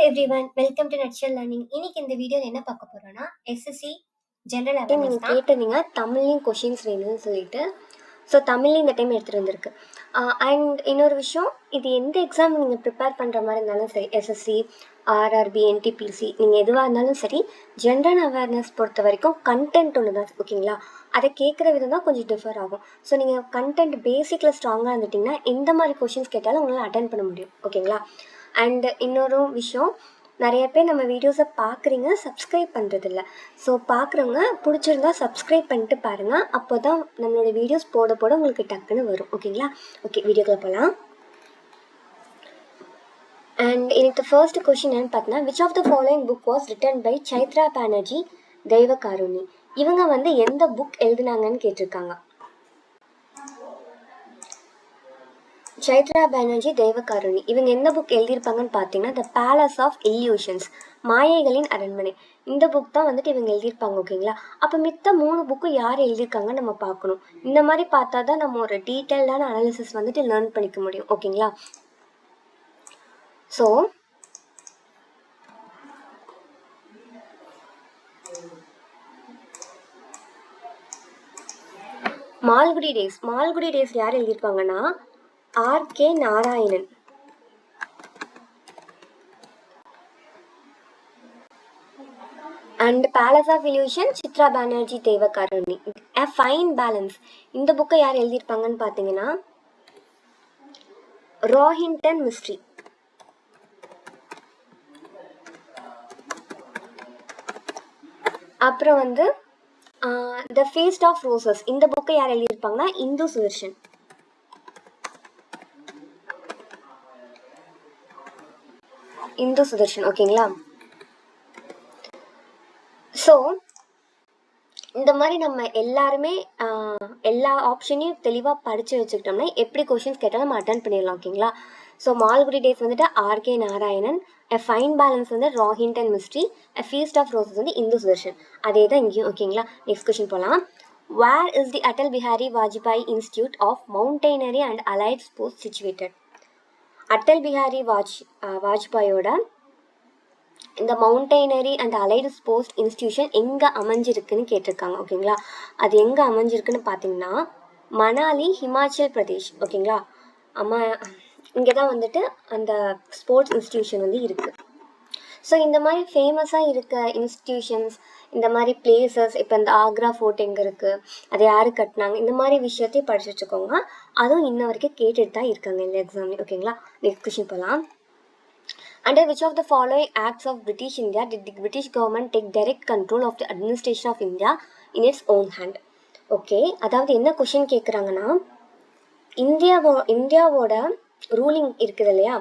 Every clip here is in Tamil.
Everyone, welcome to nutshell learning. இன்னைக்கு இந்த வீடியோவில் என்ன பார்க்க போறோம்னா எஸ்எஸ்சி ஜென்ரல் அவேர்னஸ். நீங்கள் கேட்டிருந்தீங்க தமிழ்லையும் கொஷின்ஸ் வேணும்னு சொல்லிட்டு. ஸோ தமிழ்லையும் இந்த டைம் எடுத்துகிட்டு வந்திருக்கு. அண்ட் இன்னொரு விஷயம், இது எந்த எக்ஸாம் நீங்கள் ப்ரிப்பேர் பண்ணுற மாதிரி இருந்தாலும் சரி, எஸ்எஸ்சி, ஆர்ஆர்பி, என்டிபிசி, நீங்கள் எதுவாக இருந்தாலும் சரி, ஜென்ரல் அவேர்னஸ் பொறுத்த வரைக்கும் கண்டென்ட் ஒன்று தான், ஓகேங்களா? அதை கேட்குற விதம் தான் கொஞ்சம் டிஃபர் ஆகும். ஸோ நீங்கள் கண்டென்ட் பேசிக்கில் ஸ்ட்ராங்காக இருந்துட்டிங்கன்னா எந்த மாதிரி கொஷின்ஸ் கேட்டாலும் உங்களால் அட்டென்ட் பண்ண முடியும், ஓகேங்களா? அண்ட் இன்னொரு விஷயம், நிறைய பேர் நம்ம வீடியோஸை பார்க்குறீங்க, சப்ஸ்கிரைப் பண்ணுறதில்ல. ஸோ பார்க்குறவங்க பிடிச்சிருந்தா சப்ஸ்கிரைப் பண்ணிட்டு பாருங்கள். அப்போ தான் நம்மளோட வீடியோஸ் போட போட உங்களுக்கு டக்குன்னு வரும், ஓகேங்களா? ஓகே, வீடியோக்குள்ள போகலாம். அண்ட் எனக்கு ஃபர்ஸ்ட் கொஷின் என்னன்னு பார்த்தீங்கன்னா, which of the following book was written by Chitra Banerjee Divakaruni? இவங்க வந்து எந்த புக் எழுதுனாங்கன்னு கேட்டிருக்காங்க. சைத்ரா பானர்ஜி தெய்வகாருணி இவங்க எந்த புக் எழுதியிருப்பாங்கன்னு பார்த்தீங்கன்னா, த பேலஸ் ஆஃப் இல்யூஷன்ஸ், மாயைகளின் அரண்மனை. இந்த புக் தான் வந்துட்டு இவங்க எழுதியிருப்பாங்க, ஓகேங்களா? அப்போ மித்த 3 புக்கு யார் எழுதியிருக்காங்கன்னு நம்ம பார்க்கணும். இந்த மாதிரி பார்த்தா தான் நம்ம ஒரு டீட்டெயில்டான அனாலிசிஸ் வந்துட்டு லேர்ன் பண்ணிக்க முடியும், ஓகேங்களா? ஸோ மால்குடி டேஸ் யார் எழுதியிருப்பாங்கன்னா, RK. Narayanan. And palace of illusion, Chitra Banerjee Divakaruni. A Fine Balance, இந்த புக்கை யார் எழுதியிருப்பாங்கன்னு பார்த்தீங்கன்னா, ரோஹின்டன் மிஸ்ட்ரி. அப்புறம் வந்து த ஃபீஸ்ட் ஆஃப் ரோசஸ், இந்த புக்கை யார் எழுதியிருப்பாங்கன்னா, இந்து சுதர்ஷன். ஓகேங்களா? ஸோ இந்த மாதிரி நம்ம எல்லாருமே எல்லா ஆப்ஷனையும் தெளிவாக படித்து வச்சுக்கிட்டோம்னா எப்படி கொஷின்ஸ் கேட்டாலும் நம்ம அட்டன் பண்ணிடலாம், ஓகேங்களா? ஸோ மால்குடி டேஸ் வந்துட்டு RK. Narayanan, A Fine Balance வந்து Rohinton mystery, A Feast of Roses வந்து இந்து சுதர்ஷன். அதே தான் இங்கேயும், ஓகேங்களா? நெக்ஸ்ட் கொஷின் போகலாம். Where is the Atal Bihari Vajpayee Institute of Mountaineering and Allied Sports situated? Atal Bihari வாஜ்பாயோட இந்த mountaineering and allied sports institution எங்கே அமைஞ்சிருக்குன்னு கேட்டிருக்காங்க, ஓகேங்களா? அது எங்கே அமைஞ்சிருக்குன்னு பார்த்தீங்கன்னா, மணாலி, ஹிமாச்சல் பிரதேஷ், ஓகேங்களா? இங்கே தான் வந்துட்டு அந்த ஸ்போர்ட்ஸ் இன்ஸ்டிடியூஷன் வந்து இருக்குது. ஸோ இந்த மாதிரி ஃபேமஸாக இருக்க இன்ஸ்டிடியூஷன்ஸ், இந்த மாதிரி பிளேசஸ், இப்போ இந்த ஆக்ரா ஃபோர்ட் எங்கே இருக்குது, அதை யார் கட்டினாங்க, இந்த மாதிரி விஷயத்தையும் படிச்சு வச்சுக்கோங்க. அதுவும் இன்ன வரைக்கும் கேட்டுட்டு தான் இருக்காங்க இந்த எக்ஸாம்லேயும், ஓகேங்களா? நெக்ஸ்ட் கொஷின் போகலாம். Under which of the following acts of British India did the British government take direct control of the administration of India in its own hand? Okay, அதாவது என்ன கொஷின் கேட்குறாங்கன்னா, இந்தியாவோட ரூலிங் இருக்குது இல்லையா,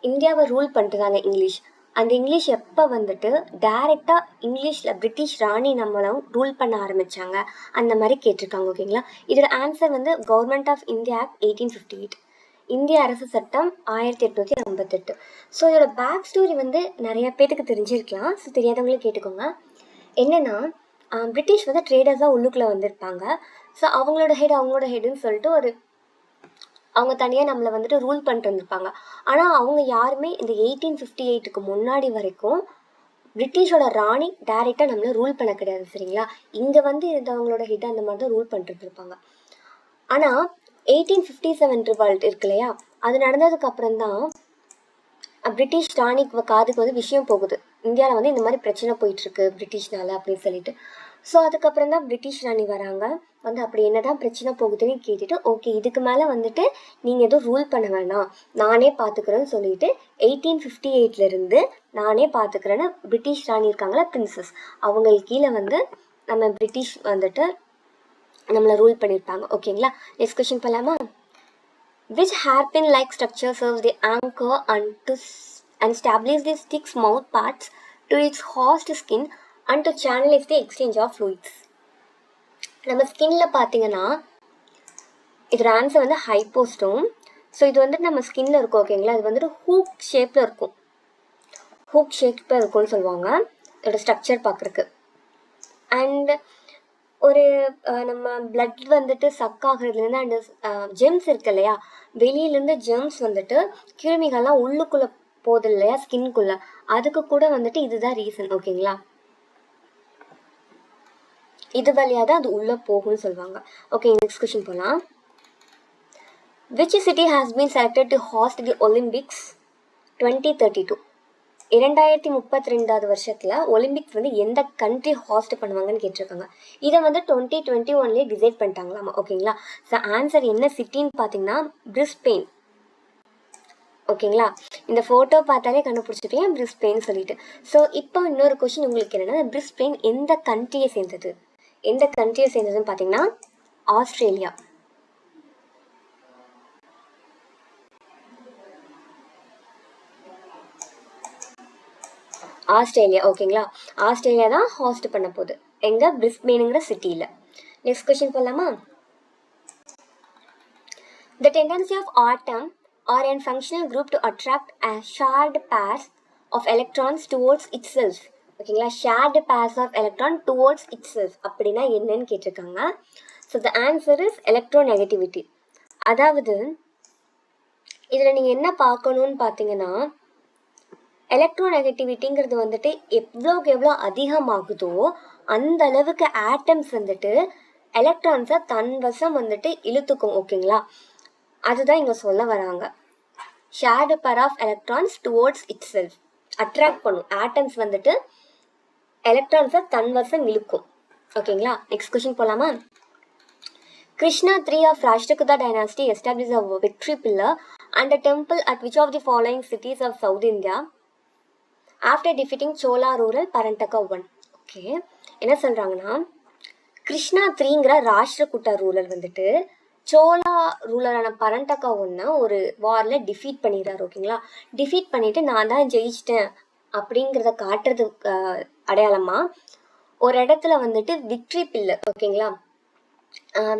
இந்தியாவை ரூல் பண்ணுறதாங்க இங்கிலீஷ். அந்த இங்கிலீஷ் எப்போ வந்துட்டு டைரெக்டாக இங்கிலீஷில் பிரிட்டிஷ் ராணி நம்மளும் ரூல் பண்ண ஆரம்பித்தாங்க, அந்த மாதிரி கேட்டிருக்காங்க, ஓகேங்களா? இதோட ஆன்சர் வந்து கவர்மெண்ட் ஆஃப் இந்தியா ஆக்ட் 1858, இந்திய அரசு சட்டம் 1858. ஸோ இதோட பேக் ஸ்டோரி வந்து நிறைய பேத்துக்கு தெரிஞ்சிருக்கலாம். ஸோ தெரியாதவங்களே கேட்டுக்கோங்க. என்னென்னா, பிரிட்டிஷ் வந்து ட்ரேடர்ஸாக உள்ளுக்குள்ளே வந்திருப்பாங்க. ஸோ அவங்களோட ஹெட்டுன்னு சொல்லிட்டு அவங்க தனியாக நம்மளை வந்துட்டு ரூல் பண்ணிட்டு வந்திருப்பாங்க. ஆனால் அவங்க யாருமே இந்த 1858க்கு முன்னாடி வரைக்கும் பிரிட்டிஷோட ராணி டைரெக்டாக நம்மளை ரூல் பண்ண கிடையாது, சரிங்களா? இங்கே வந்து இருந்தவங்களோட ஹெட் அந்த மாதிரி தான் ரூல் பண்ணிட்டு இருப்பாங்க. ஆனால் 1857 ரிவால்ட் இருக்கு இல்லையா, அது நடந்ததுக்கு அப்புறம் தான் பிரிட்டிஷ் ராணிக்கு காதுக்கு வந்து விஷயம் போகுது, இந்தியாவில் வந்து இந்த மாதிரி பிரச்சனை போயிட்டுருக்கு பிரிட்டிஷ்னால அப்படின்னு சொல்லிட்டு. ஸோ அதுக்கப்புறம் தான் பிரிட்டிஷ் ராணி வராங்க, வந்து அப்படி என்னதான் பிரச்சனை போகுதுன்னு கேட்டுட்டு, ஓகே இதுக்கு மேலே வந்துட்டு நீங்கள் எதுவும் ரூல் பண்ண வேணாம், நானே பார்த்துக்கிறேன்னு சொல்லிட்டு 1858 நானே பார்த்துக்கிறேன்னு பிரிட்டிஷ் ராணி இருக்காங்களா, பிரின்சஸ், அவங்களுக்கு கீழே வந்து நம்ம பிரிட்டிஷ் வந்துட்டு நம்மளை ரூல் பண்ணியிருப்பாங்க, ஓகேங்களா? நெக்ஸ்ட் கொஸ்டின் போகலாமா? Which hairpin like structure serves the anchor and establish the stick's mouth parts to its host skin and to channelize the exchange of fluids? நம்ம ஸ்கின்ல பார்த்தீங்கன்னா இதோட ஆன்சர் வந்து ஹைப்போஸ்டோம். ஸோ இது வந்துட்டு நம்ம ஸ்கின்ல இருக்கும், ஓகேங்களா? இது வந்துட்டு ஹூக் ஷேப்பில் இருக்கும்னு சொல்லுவாங்க இதோட ஸ்ட்ரக்சர் பார்க்குறக்கு. அண்ட் ஒரு நம்ம பிளட் வந்துட்டு சக் ஆகுறதுலேருந்து அந்த ஜெம்ஸ் இருக்கு இல்லையா, வெளியிலேருந்து ஜெம்ஸ் வந்துட்டு கிருமிகள்லாம் உள்ளுக்குள்ளே போகுது இல்லையா ஸ்கின்குள்ள, அதுக்கு கூட வந்துட்டு இதுதான் ரீசன். ஓகேங்களா, இது வழியாக தான் அது உள்ளே போகும்னு சொல்லுவாங்க. ஓகே, நெக்ஸ்ட் கொஸ்டின் போகலாம். Which city has been selected to host the Olympics 2032? 2032 வருஷத்தில் ஒலிம்பிக்ஸ் வந்து எந்த கண்ட்ரி ஹாஸ்ட் பண்ணுவாங்கன்னு கேட்டிருக்காங்க. இதை வந்து 2021 டிசைட் பண்ணிட்டாங்களாமா. ஓகேங்களா, ஸோ ஆன்சர் என்ன சிட்டின்னு பார்த்தீங்கன்னா பிரிஸ்பெயின். ஓகேங்களா, இந்த ஃபோட்டோ பார்த்தாலே கண்டுபிடிச்சிருப்பீங்க பிரிஸ்பெயின் சொல்லிட்டு. ஸோ இப்போ இன்னொரு கொஸ்டின் உங்களுக்கு என்னென்னா, பிரிஸ்பெயின் எந்த கண்ட்ரியை சேர்ந்தது? எந்த கண்ட்ரியை சேர்ந்ததுன்னு பார்த்தீங்கன்னா ஆஸ்திரேலியா. ஆஸ்திரேலியா. ஓகேங்களா, ஆஸ்திரேலியா தான் ஹாஸ்ட் பண்ண போகுது எங்க பிரிஸ்பெயினுங்கிற சிட்டியில். நெக்ஸ்ட் கொஸ்டின் போகலாமா. The tendency of atom or a functional group to attract a shared pairs of electrons towards itself. ஓகேங்களா, shared pairs of electron towards itself அப்படின்னா என்னன்னு கேட்டிருக்காங்க. So the answer is electronegativity. அதாவது இதில் நீங்கள் என்ன பார்க்கணுன்னு பார்த்தீங்கன்னா, எலக்ட்ரோநெகட்டிவிட்டிங்கிறது வந்துட்டு எவ்வளோ அதிகமாகுதோ அந்த அளவுக்கு ஆட்டம்ஸ் வந்துட்டு எலக்ட்ரான்ஸை தன் வசம் வந்துட்டு இழுத்துக்கும். ஓகேங்களா, அதுதான் இங்கே சொல்ல வராங்க. Shared pair of electrons towards itself attract பண்ணும். ஆட்டம்ஸ் வந்துட்டு எலக்ட்ரான்ஸை தன் வசம் இழுக்கும். ஓகேங்களா, நெக்ஸ்ட் கொஸ்டின் போகலாமா. Krishna III of Rashtrakuta dynasty established a victory pillar and a temple at which of the following cities of South India after defeating Chola ruler Parantaka I? Okay, என்ன சொல்கிறாங்கன்னா, கிருஷ்ணா த்ரீங்கிற ராஷ்டிரகூட்டா ரூலர் வந்துட்டு சோலா ரூலரான பரண்டக்கா ஒன்று ஒரு வாரில் டிஃபீட் பண்ணிடுறாரு. ஓகேங்களா, டிஃபீட் பண்ணிவிட்டு நான் தான் ஜெயிச்சிட்டேன் அப்படிங்கிறத காட்டுறது அடையாளமாக ஒரு இடத்துல வந்துட்டு விக்ட்ரி பில்லர். ஓகேங்களா,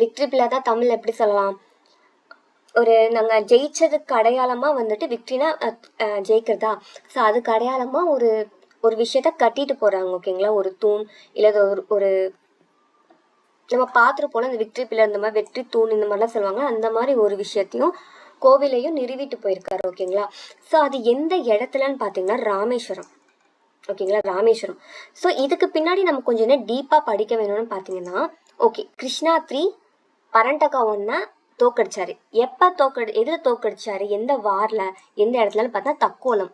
விக்ட்ரி பில்லர் தான் தமிழ் எப்படி சொல்லலாம், ஒரு நாங்கள் ஜெயிச்சதுக்கு அடையாளமாக வந்துட்டு விக்ட்ரினா ஜெயிக்கிறதா, ஸோ அதுக்கு அடையாளமாக ஒரு விஷயத்த கட்டிட்டு போகிறாங்க. ஓகேங்களா, ஒரு தூண் இல்லை ஒரு நம்ம பார்த்துருப்போல அந்த விக்ட்ரி பில்லர், இந்த மாதிரி வெற்றி தூண் இந்த மாதிரிலாம் சொல்லுவாங்க. அந்த மாதிரி ஒரு விஷயத்தையும் கோவிலையும் நிறுவிட்டு போயிருக்காரு. ஓகேங்களா, ஸோ அது எந்த இடத்துலன்னு பார்த்தீங்கன்னா ராமேஸ்வரம். ஓகேங்களா, ராமேஸ்வரம். ஸோ இதுக்கு பின்னாடி நம்ம கொஞ்சம் என்ன டீப்பாக படிக்க வேணும்னு பார்த்தீங்கன்னா, ஓகே, கிருஷ்ணா த்ரீ பரண்டக்கா ஒன்றை தோக்கடிச்சாரு. எப்போ எதில் தோக்கடிச்சாரு, எந்த வாரில், எந்த இடத்துலன்னு பார்த்தா தக்கோலம்.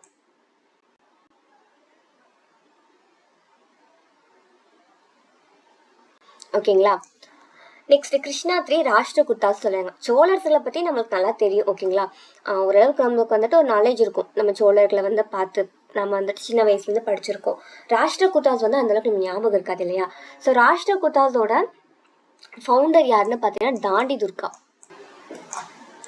ஓகேங்களா, நெக்ஸ்ட் கிருஷ்ணா த்ரீ ராஷ்டிரகூட்டா சொல்லுவாங்க. சோழர்களை பற்றி நம்மளுக்கு நல்லா தெரியும். ஓகேங்களா, ஓரளவுக்கு நம்மளுக்கு வந்துட்டு ஒரு நாலேஜ் இருக்கும். நம்ம சோழர்களை வந்து பார்த்து நம்ம வந்துட்டு சின்ன வயசுலேருந்து படிச்சிருக்கோம். ராஷ்டிரகூட்டாஸ் வந்து அந்தளவுக்கு நம்ம ஞாபகம் இருக்காது இல்லையா. ஸோ ராஷ்டிரகூட்டாஸோட ஃபவுண்டர் யாருன்னு பார்த்தீங்கன்னா தாண்டி துர்கா.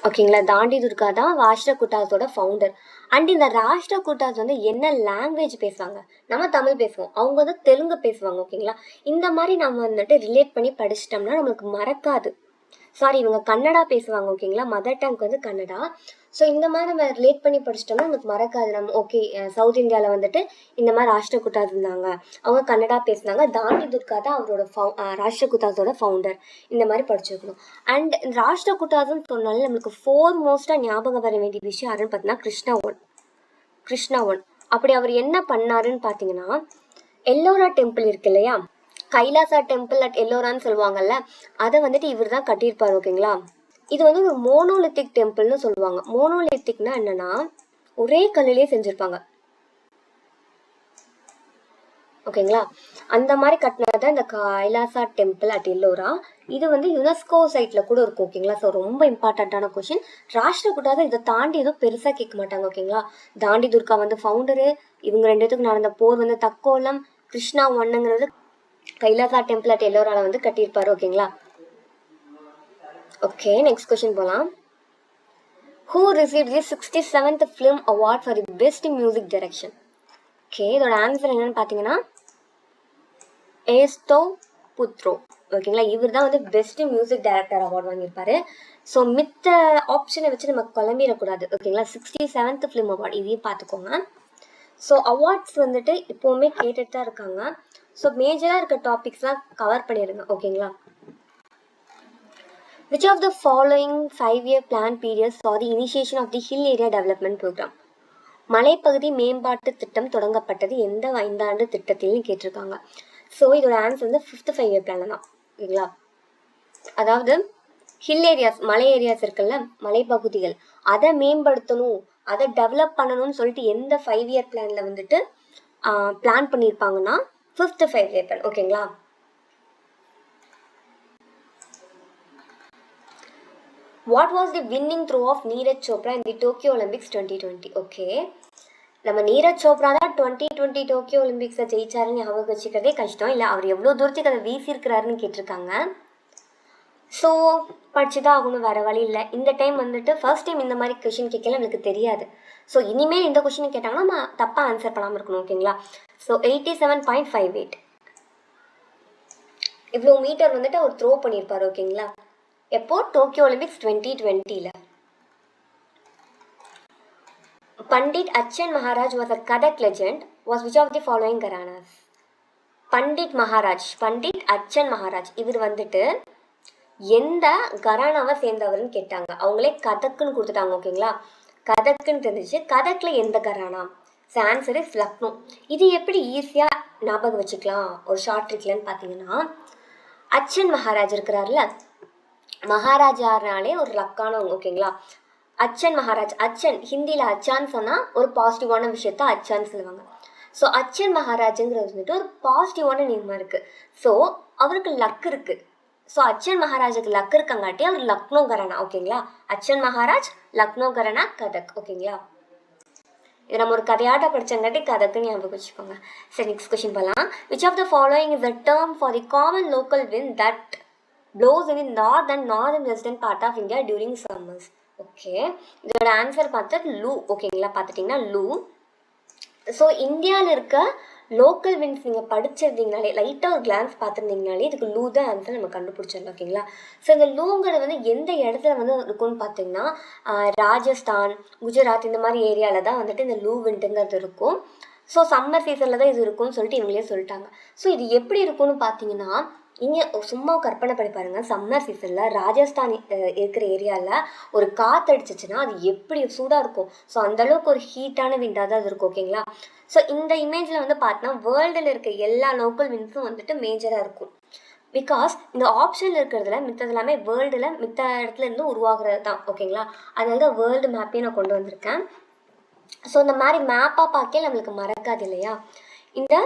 ஓகேங்களா, தாண்டி துர்கா தான் ராஷ்டிரகூட்டாஸோட ஃபவுண்டர். அண்ட் இந்த ராஷ்டிரகூட்டாஸ் வந்து என்ன லாங்குவேஜ் பேசுவாங்க, நம்ம தமிழ் பேசுவோம், அவங்க வந்து தெலுங்கு பேசுவாங்க. ஓகேங்களா, இந்த மாதிரி நம்ம வந்துட்டு ரிலேட் பண்ணி படிச்சிட்டோம்னா நம்மளுக்கு மறக்காது. சாரி, இவங்க கன்னடா பேசுவாங்க. ஓகேங்களா, மதர் டங் வந்து கன்னடா. ஸோ இந்த மாதிரி நம்ம ரிலேட் பண்ணி படிச்சிட்டோம்னா நமக்கு மறக்காது. நம்ம ஓகே சவுத் இந்தியாவில் வந்துட்டு இந்த மாதிரி ராஷ்டிரகூட்டாஸ் இருந்தாங்க, அவங்க கன்னடா பேசினாங்க, தாண்டி துர்கா தான் அவரோட ராஷ்டிரகூட்டாஸோட ஃபவுண்டர், இந்த மாதிரி படிச்சிருக்கணும். அண்ட் ராஷ்டிரகூட்டாஸ்ன்னு சொன்னாலே நம்மளுக்கு மோஸ்ட்டாக ஞாபகம் வர வேண்டிய விஷயம் யாருன்னு பார்த்தீங்கன்னா கிருஷ்ணா ஒன். அப்படி அவர் என்ன பண்ணாருன்னு பார்த்தீங்கன்னா, எல்லோரா டெம்பிள் இருக்கு இல்லையா, கைலாசா டெம்பிள் அட் எல்லோரான்னு சொல்லுவாங்கல்ல, அதை வந்துட்டு இவர் தான் கட்டியிருப்பார். ஓகேங்களா, இது வந்து ஒரு மோனோலித்திக் டெம்பிள்னு சொல்லுவாங்க. மோனோலித்திக்னா என்னன்னா ஒரே கல்லிலே செஞ்சுருப்பாங்க. ஓகேங்களா, அந்த மாதிரி கட்டினது இந்த கைலாசா டெம்பிள் அட் எல்லோரா. இது வந்து யுனெஸ்கோ சைட்டில் கூட இருக்கும். ஓகேங்களா, ஸோ ரொம்ப இம்பார்ட்டண்ட்டான கொஷின். ராஷ்டிரகூட்டா இதை தாண்டி எதுவும் பெருசாக கேட்க மாட்டாங்க. ஓகேங்களா, தாண்டி துர்கா வந்து ஃபவுண்டரு, இவங்க ரெண்டுத்துக்கு நடந்த போர் வந்து தக்கோலம், கிருஷ்ணா ஒன்னுங்கிறது கைலாசா டெம்பிள் அட் எல்லோரால வந்து கட்டியிருப்பாரு. ஓகேங்களா, ஓகே, நெக்ஸ்ட் கொஸ்டின் போகலாம். Who received the 67th Film Award for the Best Music Direction? Okay, இதோட ஆன்சர் என்னன்னு பார்த்தீங்கன்னா ஏஸ்தோ புத்ரோ. ஓகேங்களா, இவர் தான் வந்து பெஸ்ட் மியூசிக் டைரக்டர் அவார்டு வாங்கியிருப்பாரு. ஸோ மித்த ஆப்ஷனை வச்சு நம்ம குழம்பிடக்கூடாது. ஓகேங்களா, 67th Film Award இதையும் பார்த்துக்கோங்க. ஸோ அவார்ட்ஸ் வந்துட்டு இப்போவுமே கேட்டுட்டு தான் இருக்காங்க. ஸோ மேஜராக இருக்க டாபிக்ஸ்லாம் கவர் பண்ணிடுங்க. ஓகேங்களா, which of the following 5-year plan periods saw the initiation of the Hill Area Development Program? மலைப்பகுதி மேம்பாட்டு திட்டம் தொடங்கப்பட்டது எந்த 5 ஆண்டு திட்டத்தில்னு கேட்டிருக்காங்க. ஸோ இதோட ஆன்சர் வந்து 5th 5-year பிளான் தான். ஓகேங்களா? அதாவது ஹில் ஏரியாஸ், மலை ஏரியாஸ் இருக்குல்ல, மலைப்பகுதிகள், அதை மேம்படுத்தணும், அதை டெவலப் பண்ணணும்னு சொல்லிட்டு எந்த 5-year பிளான்ல வந்துட்டு பிளான் பண்ணியிருப்பாங்கன்னா 5th 5-year பிளான். ஓகேங்களா? What was the winning throw of Neeraj Chopra in the Tokyo Olympics 2020? Okay, நம்ம நீரஜ் சோப்ரா தான் 2020 டோக்கியோ ஒலிம்பிக்ஸை ஜெயிச்சாருன்னு ஞாபகம் வச்சுக்கிறதே கஷ்டம். இல்லை அவர் எவ்வளோ தூரத்துக்கு அதை வீசியிருக்கிறாருன்னு கேட்டிருக்காங்க. ஸோ படிச்சு தான் ஆகணும், வேறு வழி இல்லை. இந்த டைம் வந்துட்டு ஃபர்ஸ்ட் டைம் இந்த மாதிரி கொஷின் கேட்கல, எனக்கு தெரியாது. ஸோ இனிமேல் இந்த கொஷின் கேட்டாங்கன்னா நம்ம தப்பாக ஆன்சர் பண்ணாமல் இருக்கணும். ஓகேங்களா? ஸோ 87.58 இவ்வளோ மீட்டர் வந்துட்டு அவர் த்ரோ பண்ணியிருப்பார். ஓகேங்களா? எப்போ? Tokyo Olympics 2020. Pandit Achan Maharaj was a Kathak legend. Was which of the following Gharanas? Pandit Achan Maharaj இவர் வந்துட்டு எந்த கரானாவை சேர்ந்தவர்னு கேட்டாங்க. அவங்களே கதக்குன்னு கொடுத்துட்டாங்க. ஓகேங்களா? கதக்குன்னு தெரிஞ்சிச்சு. கதக்கில் எந்த கரானா? Answer is Lucknow. இது எப்படி ஈஸியாக ஞாபகம் வச்சுக்கலாம் ஒரு ஷார்ட் ட்ரிக்லன்னு பார்த்தீங்கன்னா, அச்சன் மகாராஜ் இருக்கிறார்ல, மகாராஜானாலே ஒரு லக்கானவங்க. ஓகேங்களா? அச்சன் மகாராஜ், அச்சன் ஹிந்தியில் அச்சான்னு சொன்னால் ஒரு பாசிட்டிவான விஷயத்த அச்சான்னு சொல்லுவாங்க. ஸோ அச்சன் மகாராஜுங்கிறது வந்துட்டு ஒரு பாசிட்டிவான நேமாக இருக்குது. ஸோ அவருக்கு லக் இருக்குது. ஸோ அச்சன் மகாராஜுக்கு லக் இருக்கங்காட்டி அவர் லக்னோ கரானா. ஓகேங்களா? அச்சன் மகாராஜ், லக்னோ கரானா, கதக். ஓகேங்களா? இது நம்ம ஒரு கதையாட்ட படிச்சங்காட்டி கதக்குன்னு ஞாபகம் வச்சுக்கோங்க. சரி, நெக்ஸ்ட் கொஸ்டின் போகலாம். Which of the following is the term for the common local wind that blows in the north and northern western part of India during summers? Okay, இதோட ஆன்சர் பார்த்தா லூ. ஓகேங்களா? பார்த்துட்டிங்கன்னா லூ. ஸோ இந்தியாவில் இருக்க லோக்கல் விண்ட்ஸ் நீங்கள் படிச்சிருந்தீங்கனாலே, லைட்டாக ஒரு கிளான்ஸ் பார்த்துருந்தீங்கனாலே இதுக்கு லூ தான் ஆன்சர் நம்ம கண்டுபிடிச்சிடலாம். ஓகேங்களா? ஸோ இந்த லூங்கிறது வந்து எந்த இடத்துல வந்து இருக்கும்னு பார்த்தீங்கன்னா ராஜஸ்தான், குஜராத் இந்த மாதிரி ஏரியாவில் தான் வந்துட்டு இந்த லூ விண்டுங்கிறது இருக்கும். ஸோ சம்மர் சீசனில் தான் இது இருக்கும்னு சொல்லிட்டு இவங்களே சொல்லிட்டாங்க. ஸோ இது எப்படி இருக்கும்னு பார்த்தீங்கன்னா, இங்கே சும்மா கற்பனை பண்ணி பாருங்கள், சம்மர் சீசனில் ராஜஸ்தான் இருக்கிற ஏரியாவில் ஒரு காற்று அடிச்சிச்சுன்னா அது எப்படி சூடாக இருக்கும். ஸோ அந்தளவுக்கு ஒரு ஹீட்டான விண்டாக தான் அது இருக்கும். ஓகேங்களா? ஸோ இந்த இமேஜில் வந்து பார்த்தோன்னா வேர்ல்டில் இருக்க எல்லா லோக்கல் விண்ட்ஸும் வந்துட்டு மேஜராக இருக்கும். பிகாஸ் இந்த ஆப்ஷனில் இருக்கிறதுல மித்தது எல்லாமே வேர்ல்டில் மித்த இடத்துல இருந்து உருவாகிறது தான். ஓகேங்களா? அதனால தான் வேர்ல்டு மேப்பையும் நான் கொண்டு வந்திருக்கேன். ஸோ இந்த மாதிரி மேப்பாக பார்க்க நம்மளுக்கு மறக்காது இல்லையா? இந்த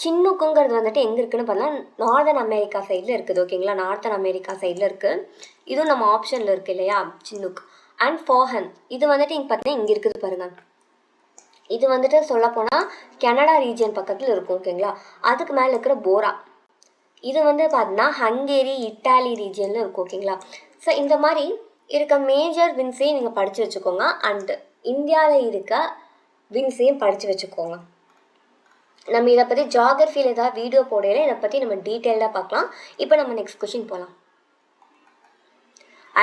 சின்னுக்குங்கிறது வந்துட்டு எங்கே இருக்குதுன்னு பார்த்தா நார்தன் அமெரிக்கா சைடில் இருக்குது. ஓகேங்களா? நார்த்தன் அமெரிக்கா சைடில் இருக்குது. இதுவும் நம்ம ஆப்ஷனில் இருக்குது இல்லையா, சின்னுக். அண்ட் ஃபாஹன் இது வந்துட்டு இங்கே பார்த்தீங்கன்னா இங்கே இருக்குது பாருங்கள். இது வந்துட்டு சொல்லப்போனால் கனடா ரீஜியன் பக்கத்தில் இருக்கும். ஓகேங்களா? அதுக்கு மேலே இருக்கிற போரா இது வந்து பார்த்தீங்கன்னா ஹங்கேரி, இட்டாலி ரீஜியனில் இருக்கும். ஓகேங்களா? ஸோ இந்த மாதிரி இருக்க மேஜர் விண்ட்ஸையும் நீங்கள் படித்து வச்சுக்கோங்க. அண்டு இந்தியாவில் இருக்க விண்ட்ஸையும் படித்து வச்சுக்கோங்க. நம்ம இதை பற்றி ஜியாகிரஃபியில் ஏதாவது வீடியோ போடையில இதை பற்றி நம்ம டீட்டெயில்டாக பார்க்கலாம். இப்போ நம்ம நெக்ஸ்ட் கொஸ்டின் போகலாம்.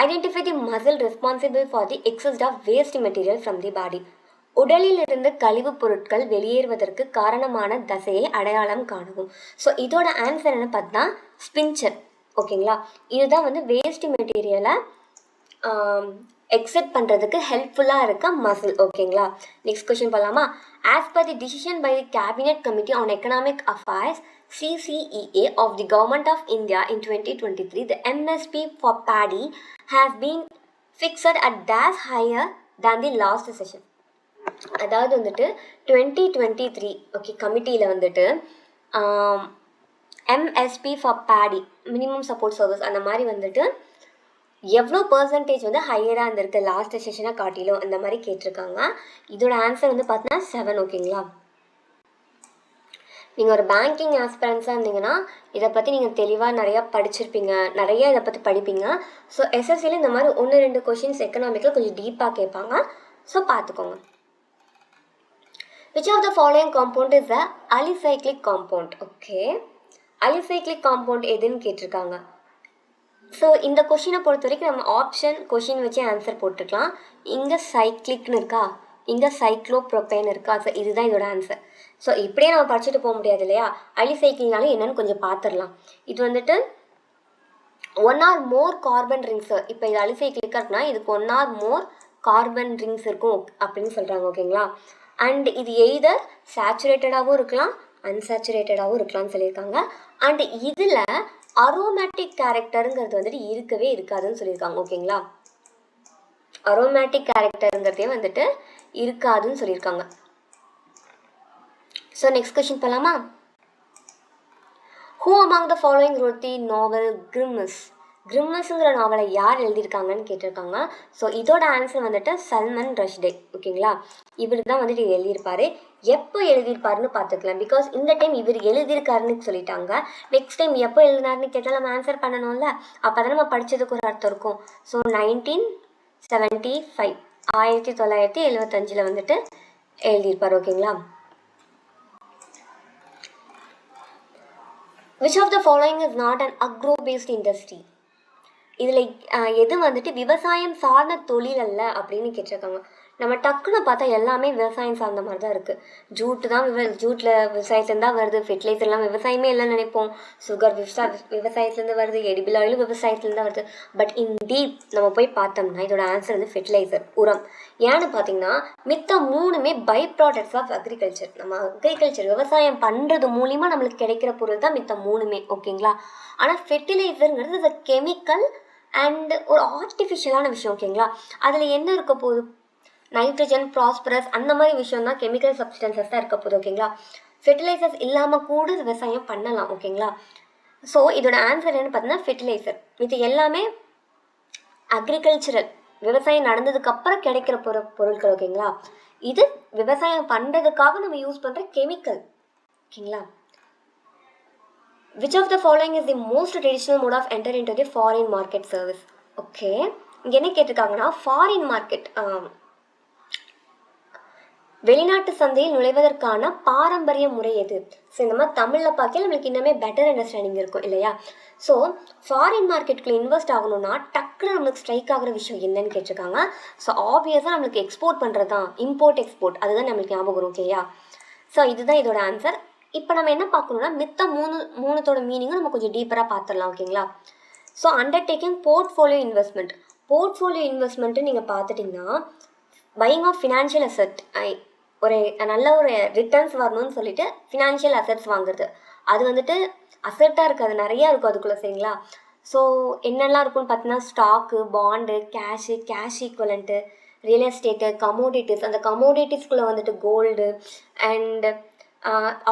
Identify the muscle responsible for the exhaust of waste material from the body. உடலில் இருந்து கழிவுப் பொருட்கள் வெளியேறுவதற்கு காரணமான தசையை அடையாளம் காணவும். ஸோ இதோட ஆன்சர் என்ன பார்த்தா ஸ்பின்ச்சர். ஓகேங்களா? இதுதான் வந்து வேஸ்ட் மெட்டீரியலை எக்ஸெட் பண்ணுறதுக்கு ஹெல்ப்ஃபுல்லாக இருக்க மசில். ஓகேங்களா? நெக்ஸ்ட் கொஸ்டின் போகலாமா? As per the decision by the cabinet committee on economic affairs CCEA of the Government of India in 2023, the MSP for paddy has been fixed at dash higher than the last session. அதாவது வந்துட்டு 2023 ஓகே கமிட்டியில் வந்துட்டு MSP for paddy minimum support service அந்த மாதிரி வந்துட்டு எவ்வளோ பர்சன்டேஜ் வந்து ஹையராக இருந்திருக்கு லாஸ்ட் செஷனாக காட்டிலும் அந்த மாதிரி கேட்டிருக்காங்க. இதோட ஆன்சர் வந்து பார்த்தீங்கன்னா 7. ஓகேங்களா? நீங்கள் ஒரு பேங்கிங் ஆஸ்பிரன்ஸாக இருந்தீங்கன்னா இதை பற்றி நீங்கள் தெளிவாக நிறையா படிச்சிருப்பீங்க, நிறைய இதை பற்றி படிப்பீங்க. ஸோ எஸ்எஸ்சியில் இந்த மாதிரி 1-2 கொஷின்ஸ் எக்கனாமிக்கில் கொஞ்சம் டீப்பாக கேட்பாங்க. ஸோ பார்த்துக்கோங்க. Which of the following compound is the alicyclic compound? Okay, alicyclic compound எதுன்னு கேட்டிருக்காங்க. ஸோ இந்த கொஷினை பொறுத்த வரைக்கும் நம்ம ஆப்ஷன் கொஷின் வச்சு ஆன்சர் போட்டுக்கலாம். இங்கே சைக்ளிக்னு இருக்கா, இங்கே சைக்ளோப்ரோபேன் இருக்கா. ஸோ இதுதான் இதோட ஆன்சர். ஸோ இப்படியே நம்ம படிச்சுட்டு போக முடியாது இல்லையா? அலிசைக்ளிக்னாலும் என்னென்னு கொஞ்சம் பார்த்துடலாம். இது வந்துட்டு 1 or more கார்பன் ரிங்ஸு. இப்போ இது அலிசைக்ளிக்காக இருக்குன்னா இதுக்கு 1 or more கார்பன் ரிங்ஸ் இருக்கும் அப்படின்னு சொல்கிறாங்க. ஓகேங்களா? அண்ட் இது எய்தர் சேச்சுரேட்டடாகவும் இருக்கலாம் அன்சேச்சுரேட்டடாகவும் இருக்கலாம்னு சொல்லியிருக்காங்க. அண்ட் இதில் அரோமேட்டிக் கேரக்டருங்கிறது வந்துட்டு இருக்கவே இருக்காதுன்னு சொல்லியிருக்காங்க. ஓகேங்களா, அரோமேட்டிக் கேரக்டருங்கிறதே வந்துட்டு இருக்காதுன்னு சொல்லியிருக்காங்க. ஸோ நெக்ஸ்ட் கொஸ்டின் போகலாமா? Who among the following wrote the novel Grimm's? கிரிம்மஸ்ங்கிற நாவலை யார் எழுதியிருக்காங்கன்னு கேட்டிருக்காங்க. ஸோ இதோட ஆன்சர் வந்துட்டு சல்மன் ரஷ்டே. ஓகேங்களா, இவர் தான் வந்துட்டு எழுதியிருப்பாரு. எப்போ எழுதியிருப்பாருன்னு பார்த்துக்கலாம். பிகாஸ் இந்த டைம் இவர் எழுதியிருக்காருன்னு சொல்லிட்டாங்க. நெக்ஸ்ட் டைம் எப்போ எழுதினாருன்னு கேட்டால் நம்ம ஆன்சர் பண்ணணும்ல, அப்போ தான் நம்ம படித்ததுக்கு ஒரு அர்த்தம் இருக்கும். ஸோ 1975 1975 வந்துட்டு எழுதியிருப்பார். ஓகேங்களா, which of the following is not an agro-based industry? இதில் எது வந்துட்டு விவசாயம் சார்ந்த தொழில் அல்ல அப்படின்னு கேட்டிருக்காங்க. நம்ம டக்குன்னு பார்த்தா எல்லாமே விவசாயம் சார்ந்த மாதிரி தான் இருக்குது. ஜூட்டு தான் ஜூட்டில் விவசாயத்துலேருந்து தான் வருது. ஃபெர்டிலைசர்லாம் விவசாயமே இல்லைன்னு நினைப்போம். சுகர் விவசாயத்துலேருந்து வருது. எடிபிள் ஆயிலும் விவசாயத்துலேருந்து தான் வருது. பட் இன் டீப் நம்ம போய் பார்த்தோம்னா இதோட ஆன்சர் வந்து ஃபெர்டிலைசர், உரம். ஏன்னு பார்த்தீங்கன்னா மித்த மூணுமே பை ப்ராடக்ட்ஸ் ஆஃப் அக்ரிகல்ச்சர். நம்ம அக்ரிகல்ச்சர் விவசாயம் பண்ணுறது மூலிமா நம்மளுக்கு கிடைக்கிற பொருள் தான் மித்த மூணுமே. ஓகேங்களா, ஆனால் ஃபெர்டிலைசருங்கிறது இது கெமிக்கல் அண்ட் ஒரு ஆர்டிஃபிஷியலான விஷயம். ஓகேங்களா, அதில் என்ன இருக்க போகுது, நைட்ரஜன், ப்ராஸ்பரஸ் அந்த மாதிரி விஷயம் தான், கெமிக்கல் சப்ஸ்டன்சஸ் தான் இருக்க போகுது. ஓகேங்களா, ஃபெர்டிலைசர்ஸ் இல்லாமல் கூட விவசாயம் பண்ணலாம். ஓகேங்களா, ஸோ இதோட ஆன்சர் என்னன்னு பார்த்தீங்கன்னா ஃபெர்டிலைசர். இது எல்லாமே அக்ரிகல்ச்சரல், விவசாயம் நடந்ததுக்கப்புறம் கிடைக்கிற பொருட்கள். ஓகேங்களா, இது விவசாயம் பண்ணுறதுக்காக நம்ம யூஸ் பண்ணுற கெமிக்கல். ஓகேங்களா, which of the following is the most traditional mode of enter into the foreign market service? Okay, இங்கே என்ன கேட்டிருக்காங்கன்னா ஃபாரின் மார்க்கெட், வெளிநாட்டு சந்தையில் நுழைவதற்கான பாரம்பரிய முறை எது? ஸோ இந்த மாதிரி தமிழில் பார்க்க நம்மளுக்கு இன்னுமே பெட்டர் அண்டர்ஸ்டாண்டிங் இருக்கும் இல்லையா? ஸோ ஃபாரின் மார்க்கெட்டுக்குள்ள இன்வெஸ்ட் ஆகணும்னா டக்குன்னு நம்மளுக்கு ஸ்ட்ரைக் ஆகிற விஷயம் என்னன்னு கேட்டிருக்காங்க. ஸோ ஆப்வியஸாக நம்மளுக்கு எக்ஸ்போர்ட் பண்ணுறது தான், இம்போர்ட் எக்ஸ்போர்ட், அதுதான் நம்மளுக்கு ஞாபகம் வரும். ஓகேயா, ஸோ இதுதான் இதோட ஆன்சர். இப்போ நம்ம என்ன பார்க்கணும்னா மித்த மூணுத்தோட மீனிங்கும் நம்ம கொஞ்சம் டீப்பராக பார்த்துடலாம். ஓகேங்களா, so undertaking portfolio investment. Portfolio investment நீங்கள் பார்த்துட்டிங்கன்னா பையிங் ஆஃப் ஃபினான்ஷியல் அசெட், ஒரு நல்ல ஒரு ரிட்டர்ன்ஸ் வரணும்னு சொல்லிட்டு ஃபினான்ஷியல் அசெட்ஸ் வாங்குறது. அது வந்துட்டு அசெட்டாக இருக்குது, நிறையா இருக்கும் அதுக்குள்ளே. சரிங்களா, ஸோ என்னெல்லாம் இருக்குன்னு பார்த்தீங்கன்னா stock, bond, cash equivalent, real estate, commodities. அந்த கமோடிட்டிஸ்குள்ளே வந்துட்டு கோல்டு அண்ட்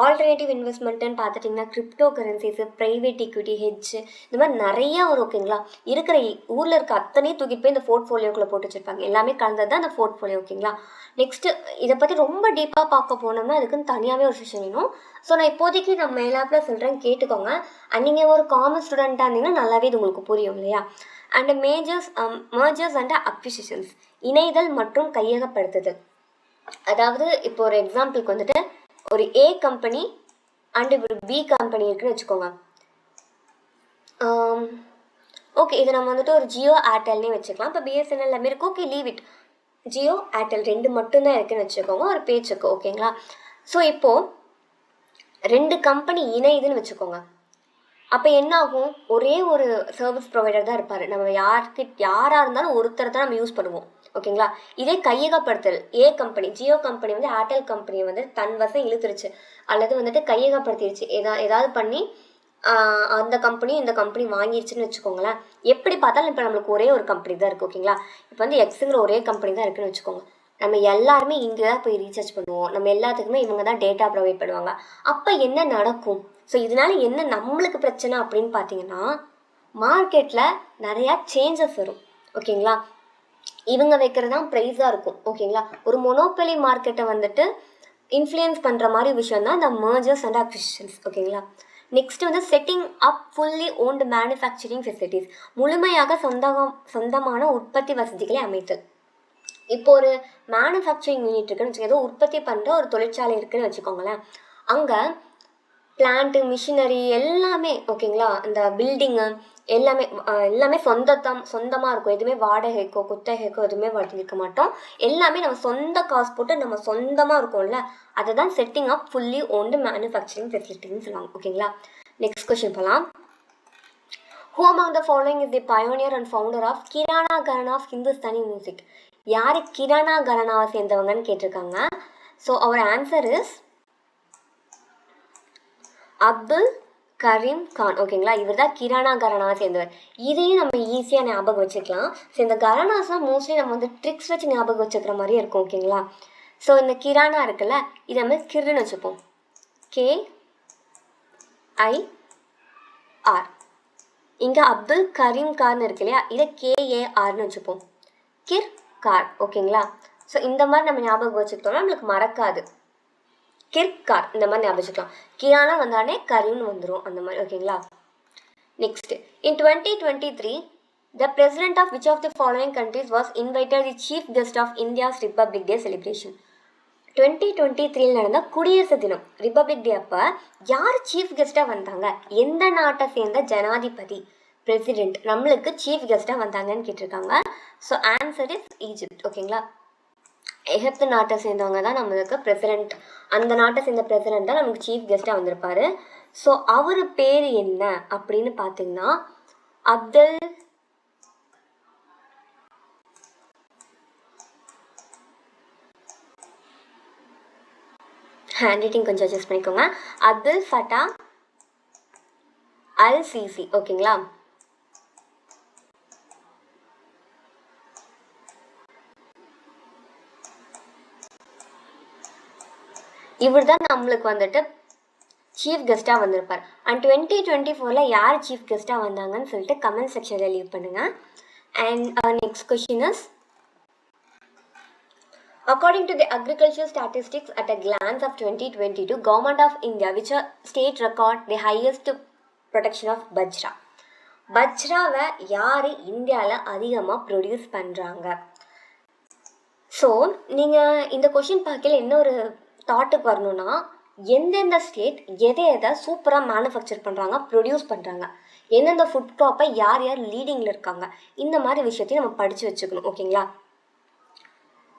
ஆல்டர்னேட்டிவ் இன்வெஸ்ட்மெண்ட்டுன்னு பார்த்துட்டிங்கன்னா crypto currencies, private equity, hedge, இந்த மாதிரி நிறையா வரும். ஓகேங்களா, இருக்கிற ஊரில் இருக்க அத்தனையும் தூக்கிட்டு போய் இந்த போர்ட்ஃபோலியோக்குள்ளே போட்டு வச்சுருப்பாங்க. எல்லாமே கலந்தது தான் அந்த போர்ட்ஃபோலியோ. ஓகேங்களா, நெக்ஸ்ட்டு இதை பற்றி ரொம்ப டீப்பாக பார்க்க போனோம்னா அதுக்குன்னு தனியாகவே ஒரு செஷன் வேணும். ஸோ நான் இப்போதைக்கு நம்ம மேலாப்பில் சொல்கிறேன், கேட்டுக்கோங்க. அண்ட் நீங்கள் ஒரு காமர்ஸ் ஸ்டூடெண்ட்டாக இருந்தீங்கன்னா நல்லாவே இது உங்களுக்கு புரியும் இல்லையா? அண்ட் mergers அண்ட் அக்விசிஷன்ஸ், இணைதல் மற்றும் கையகப்படுத்துதல். அதாவது இப்போ ஒரு எக்ஸாம்பிளுக்கு வந்துட்டு ஒரு ஏ கம்பெனி அண்ட் ஒரு பி கம்பெனி இருக்குன்னு வச்சுக்கோங்க. ஓகே, இதை நம்ம வந்துட்டு ஒரு ஜியோ ஏர்டெல்னே வச்சுக்கலாம். இப்போ பிஎஸ்என்எல் எல்லாமே இருக்குது. Okay, leave it. Jio Airtel ரெண்டு மட்டும்தான் இருக்குன்னு வச்சுக்கோங்க ஒரு பேச்சுக்கு. ஓகேங்களா, ஸோ இப்போது ரெண்டு கம்பெனி இணையுதுன்னு வச்சுக்கோங்க. அப்போ என்ன ஆகும், ஒரே ஒரு சர்வீஸ் ப்ரொவைடர் தான் இருப்பார். நம்ம யாராக இருந்தாலும் ஒருத்தர் தான் நம்ம யூஸ் பண்ணுவோம். ஓகேங்களா, இதே கையகப்படுத்தல், ஏ கம்பெனி ஜியோ கம்பெனி வந்து ஏர்டெல் கம்பெனியை வந்து தன் வசம் இழுத்துருச்சு அல்லது வந்துட்டு கையகப்படுத்திடுச்சு, ஏதாவது பண்ணி அந்த கம்பெனி இந்த கம்பெனி வாங்கிடுச்சுன்னு வச்சுக்கோங்களேன். எப்படி பார்த்தாலும் இப்போ நம்மளுக்கு ஒரே ஒரு கம்பெனி தான் இருக்குது. ஓகேங்களா, இப்போ வந்து எக்ஸுங்கிற ஒரே கம்பெனி தான் இருக்குன்னு வச்சுக்கோங்க. நம்ம எல்லாருமே இங்கே தான் போய் ரீசார்ஜ் பண்ணுவோம். நம்ம எல்லாத்துக்குமே இவங்க தான் டேட்டா ப்ரொவைட் பண்ணுவாங்க. அப்போ என்ன நடக்கும்? ஸோ இதனால என்ன நம்மளுக்கு பிரச்சனை அப்படின்னு பார்த்தீங்கன்னா மார்க்கெட்டில் நிறையா சேஞ்சஸ் வரும். ஓகேங்களா, இவங்க வைக்கிறது தான் ப்ரைஸாக இருக்கும். ஓகேங்களா, ஒரு மொனோபொலி மார்க்கெட்டை வந்துட்டு இன்ஃப்ளூயன்ஸ் பண்ணுற மாதிரி விஷயம் தான் இந்த mergers அண்ட் அக்விசிஷன்ஸ். ஓகேங்களா, நெக்ஸ்ட் வந்து setting up fully owned manufacturing facilities, முழுமையாக சொந்தமான உற்பத்தி வசதிகளை அமைத்தல். இப்போ ஒரு மேனுஃபேக்சரிங் யூனிட் இருக்குன்னு வச்சுக்கோங்க, ஏதோ உற்பத்தி பண்ணுற ஒரு தொழிற்சாலை இருக்குன்னு வச்சுக்கோங்களேன். அங்கே பிளான்ட்டு, மிஷினரி எல்லாமே ஓகேங்களா, இந்த பில்டிங்கு எல்லாமே சொந்தமாக இருக்கும். எதுவுமே வாடகைக்கோ குத்தகைக்கோ எதுவுமே வாங்கிக்க மாட்டோம். எல்லாமே நம்ம சொந்த காசு போட்டு நம்ம சொந்தமாக இருக்கும்ல, அதை தான் setting up fully owned manufacturing ஃபெசிலிட்டின்னு சொல்லுவாங்க. ஓகேங்களா, நெக்ஸ்ட் கொஸ்டின் போகலாம். Who among the following is the pioneer and founder of Kirana Gharana of Hindustani music? யார் கிரானா கரானாவை சேர்ந்தவங்கன்னு கேட்டிருக்காங்க. So our answer is Abdul Karim Khan. ஓகேங்களா, இவர் தான் கிரானா கரானாவை சேர்ந்தவர். இதையும் நம்ம ஈஸியாக ஞாபகம் வச்சுக்கலாம். ஸோ இந்த கரானாஸ்லாம் மோஸ்ட்லி நம்ம வந்து ட்ரிக்ஸ் வச்சு ஞாபகம் வச்சுக்கிற மாதிரியே இருக்கும். ஓகேங்களா, ஸோ இந்த கிரானா இருக்குல்ல, இதை நம்ம கிர்னு வச்சுப்போம். KIR. இங்கே அப்துல் கரீம் கார்னு இருக்கு இல்லையா, இதை KARனு வச்சுப்போம். கிர் கார். ஓகேங்களா, ஸோ இந்த மாதிரி நம்ம ஞாபகம் வச்சுக்கிட்டோம்னா நம்மளுக்கு மறக்காது. கிர்கார் இந்த மாதிரி ஞாபகம் வச்சுக்கலாம். கிரானா வந்தாலே கரீம்னு வந்துடும் அந்த மாதிரி. ஓகேங்களா, next in 2023 the president of which of the following countries was invited the chief guest of India's Republic Day celebration? 2023 நடந்த குடியரசு தினம் ரிப்பப்ளிக் டே அப்போ யார் சீஃப் கெஸ்ட்டாக வந்தாங்க, எந்த நாட்டை சேர்ந்த ஜனாதிபதி பிரசிடென்ட் நம்மளுக்கு சீஃப் கெஸ்ட்டாக வந்தாங்கன்னு கேட்டிருக்காங்க. So answer is Egypt. ஓகேங்களா, எகிப்து நாட்டை சேர்ந்தவங்க தான் நம்மளுக்கு பிரசிடென்ட், அந்த நாட்டை சேர்ந்த பிரசிடென்ட் தான் நமக்கு சீஃப் கெஸ்ட்டாக வந்திருப்பாரு. ஸோ அவர் பேர் என்ன அப்படின்னு பார்த்தீங்கன்னா அப்துல் ஹேண்ட் ரைட்டிங் கொஞ்சம் அட்ஜஸ்ட் பண்ணிக்கோங்க. Abdul Fattah al Sisi. ஓகேங்களா, இவர் தான் நம்மளுக்கு வந்துட்டு சீஃப் கெஸ்ட்டாக வந்திருப்பார். அண்ட் 2024 யார் சீஃப் கெஸ்ட்டாக வந்தாங்கன்னு சொல்லிட்டு கமெண்ட் செக்ஷனில் லீவ் பண்ணுங்கள். And next question is according to the agricultural statistics at a glance of 2022 government of India which state record the highest production of bajra. பஜ்ராவை யார் இந்தியாவில் அதிகமாக ப்ரொடியூஸ் பண்ணுறாங்க? ஸோ நீங்கள் இந்த கொஷின் பார்க்கல என்ன ஒரு தாட்டுக்கு வரணும்னா, எந்தெந்த ஸ்டேட் எதை எதை சூப்பராக மேனுஃபேக்சர் பண்ணுறாங்க, ப்ரொடியூஸ் பண்ணுறாங்க, எந்தெந்த ஃபுட் க்ராப்பை யார் யார் லீடிங்கில் இருக்காங்க, இந்த மாதிரி விஷயத்தையும் நம்ம படித்து வச்சுக்கணும். ஓகேங்களா,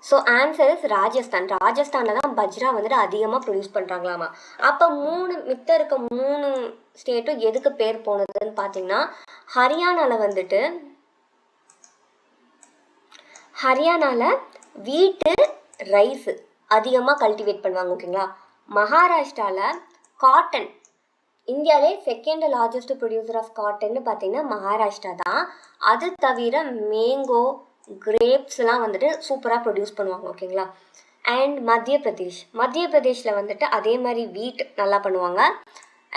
ஸோ ஆன்சர் இஸ் ராஜஸ்தான். ராஜஸ்தானில் தான் பஜ்ரா வந்துட்டு அதிகமாக ப்ரொடியூஸ் பண்ணுறாங்களாமா. அப்போ மித்த இருக்க 3 ஸ்டேட்டும் எதுக்கு பேர் போனதுன்னு பார்த்தீங்கன்னா, ஹரியானாவில் வீட்டு ரைஸு அதிகமாக கல்டிவேட் பண்ணுவாங்க. ஓகேங்களா, மகாராஷ்டிராவில் காட்டன், இந்தியாவிலே செகண்ட் லார்ஜஸ்ட் ப்ரொடியூசர் ஆஃப் காட்டன்னு பார்த்தீங்கன்னா மகாராஷ்டிரா தான். அது தவிர மேங்கோ, கிரேப்ஸ்லாம் வந்துட்டு சூப்பராக ப்ரொடியூஸ் பண்ணுவாங்க. ஓகேங்களா, அண்ட் மத்திய பிரதேஷில் வந்துட்டு அதே மாதிரி வீட் நல்லா பண்ணுவாங்க.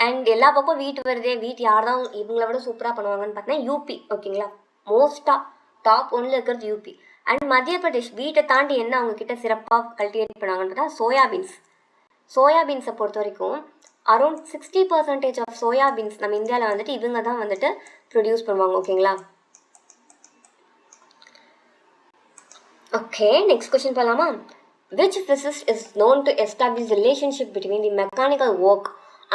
அண்ட் எல்லா பக்கம் வீட் வருதே, வீட் யார் தான் இவங்கள விட சூப்பராக பண்ணுவாங்கன்னு பார்த்தீங்கன்னா யூபி. ஓகேங்களா, மோஸ்ட்டாக டாப் 1ல் இருக்கிறது யூபி. அண்ட் மத்திய பிரதேஷ் வீட்டை தாண்டி என்ன அவங்கக்கிட்ட சிறப்பாக கல்டிவேட் பண்ணாங்கன்னு பார்த்தா சோயாபீன்ஸை பொறுத்த வரைக்கும் அரௌண்ட் 60% ஆஃப் சோயாபீன்ஸ் நம்ம இந்தியாவில் வந்துட்டு இவங்க தான் வந்துட்டு ப்ரொடியூஸ் பண்ணுவாங்க. ஓகேங்களா, ஓகே நெக்ஸ்ட் கொஸ்டின் போகலாமா? Which physicist is known to establish the relationship between the mechanical work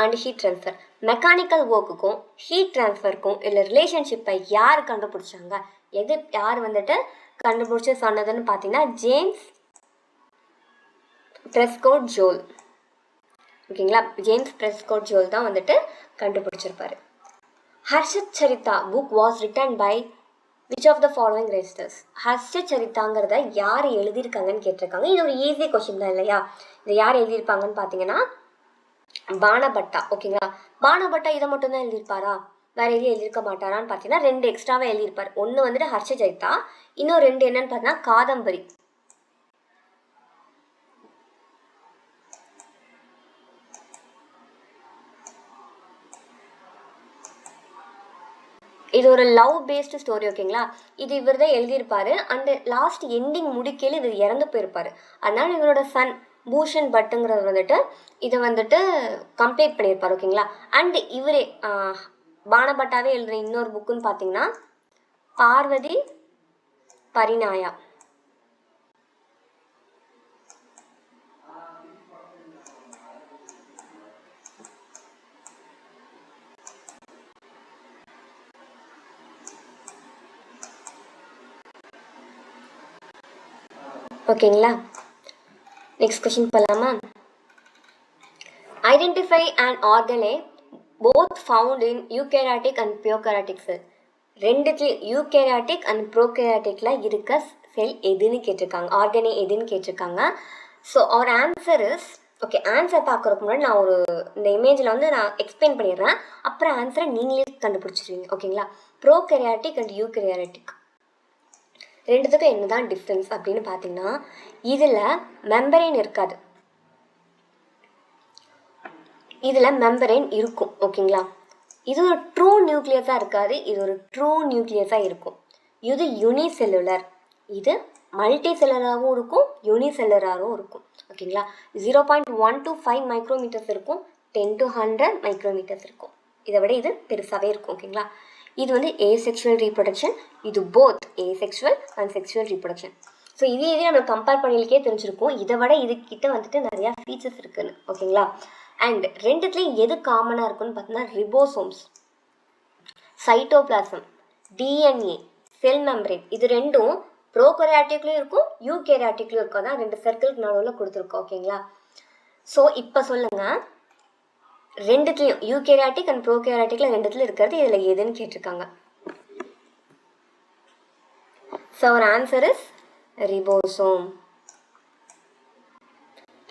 and heat transfer? Mechanical ஒர்க்குக்கும் ஹீட் ட்ரான்ஸ்ஃபருக்கும் இல்லை ரிலேஷன்ஷிப்பை யார் கண்டுபிடிச்சாங்க, யார் வந்துட்டு கண்டுபிடிச்சி சொன்னதுன்னு பார்த்தீங்கன்னா ஜேம்ஸ் பிரெஸ்கோட் ஜோல். ஓகேங்களா, ஜேம்ஸ் பிரெஸ்கோட் ஜோல் தான் வந்துட்டு கண்டுபிடிச்சிருப்பாரு. Harshacharita book was written by which of the following writers? ஹர்ஷத் சரிதாங்கிறத யார் எழுதியிருக்காங்கன்னு கேட்டிருக்காங்க. இது ஒரு ஈஸி கொஸ்டின் தான் இல்லையா? இதை யார் எழுதியிருப்பாங்கன்னு பார்த்தீங்கன்னா பானபட்டா. ஓகேங்களா, பானபட்டா இதை மட்டும் தான் எழுதியிருப்பாரா, வேற எதுவும் எழுதியிருக்க மாட்டாரான்னு பார்த்தீங்கன்னா 2 எக்ஸ்ட்ராவாக எழுதியிருப்பார். ஒன்று வந்துட்டு ஹர்ஷத் சரிதா, இன்னும் 2 என்னன்னு பார்த்தீங்கன்னா காதம்பரி. இது ஒரு லவ் பேஸ்டு ஸ்டோரி. ஓகேங்களா, இது இவர் தான் எழுதியிருப்பார். அண்ட் லாஸ்ட் எண்டிங் முடிக்கையில் இவர் இறந்து போயிருப்பார். அதனால் இவரோட சன் பூஷன் பட்டுங்கிறது வந்துட்டு இதை வந்துட்டு கம்ப்ளீட் பண்ணியிருப்பார். ஓகேங்களா, அண்ட் இவரே பானபட்டாவே எழுதுகிற இன்னொரு புக்குன்னு பார்த்தீங்கன்னா பார்வதி பரிநாயா. ஓகேங்களா, நெக்ஸ்ட் கொஸ்டின் போகலாமா? Identify an organelle both found in eukaryotic and prokaryotic cell. ரெண்டுத்துலேயும் யூகேரியாட்டிக் அண்ட் ப்ரோகேரியாட்டிக்கில் இருக்க செல் எதுன்னு கேட்டிருக்காங்க, ஆர்கனே எதுன்னு கேட்டிருக்காங்க. So our answer is okay. Answer பார்க்குறதுக்கு முன்னாடி நான் இந்த இமேஜில் வந்து நான் எக்ஸ்பிளைன் பண்ணிடுறேன். அப்புறம் ஆன்சரை நீங்களே கண்டுபிடிச்சிருவீங்க. ஓகேங்களா? ப்ரோகேரியாட்டிக் அண்ட் யூகேரியாட்டிக் ரெண்டுத்துக்கும் என்ன தான் டிஃப்ரென்ஸ் அப்படின்னு பார்த்தீங்கன்னா, இதில் மெம்பரேன் இருக்காது, இதில் மெம்பரேன் இருக்கும். ஓகேங்களா? இது ஒரு ட்ரூ நியூக்ளியஸாக இருக்காது, இது ஒரு ட்ரூ நியூக்ளியஸாக இருக்கும். இது யூனிசெல்லுலர், இது மல்டி செல்லராகவும் இருக்கும், யூனிசெல்லராகவும் இருக்கும். ஓகேங்களா? 0.125 மைக்ரோமீட்டர்ஸ் இருக்கும், 10 to 100 மைக்ரோமீட்டர்ஸ் இருக்கும். இதை விட இது பெருசாகவே இருக்கும். ஓகேங்களா? இது வந்து ஏசெக்சுவல் ரீப்ரொடக்ஷன், இது both asexual and sexual reproduction. So இதே நம்ம கம்பேர் பண்ணியிருக்கே தெரிஞ்சிருக்கும், இதை விட இதுக்கிட்ட வந்துட்டு நிறையா ஃபீச்சர்ஸ் இருக்குன்னு. ஓகேங்களா? அண்ட் ரெண்டுத்துலேயும் எது காமனாக இருக்குன்னு பார்த்தீங்கன்னா, ரிபோசோம்ஸ், சைட்டோபிளாசம், டிஎன்ஏ, செல் மெம்பரேன், இது ரெண்டும் ப்ரோகேரியாட்டிக்லையும் இருக்கும், யூகேரியாட்டிக்லையும் இருக்கும். அதான் 2 சர்க்கிளுக்கு நடுவில் கொடுத்துருக்கோம். ஓகேங்களா? ஸோ இப்போ சொல்லுங்கள், ரெண்டுத்துலையும் யூகேரியாட்டிக் அண்ட் ப்ரோகேரியாட்டிக்ல ரெண்டுத்துலையும் இருக்கிறது இதில் எதுன்னு கேட்டிருக்காங்க. So our answer is ribosome,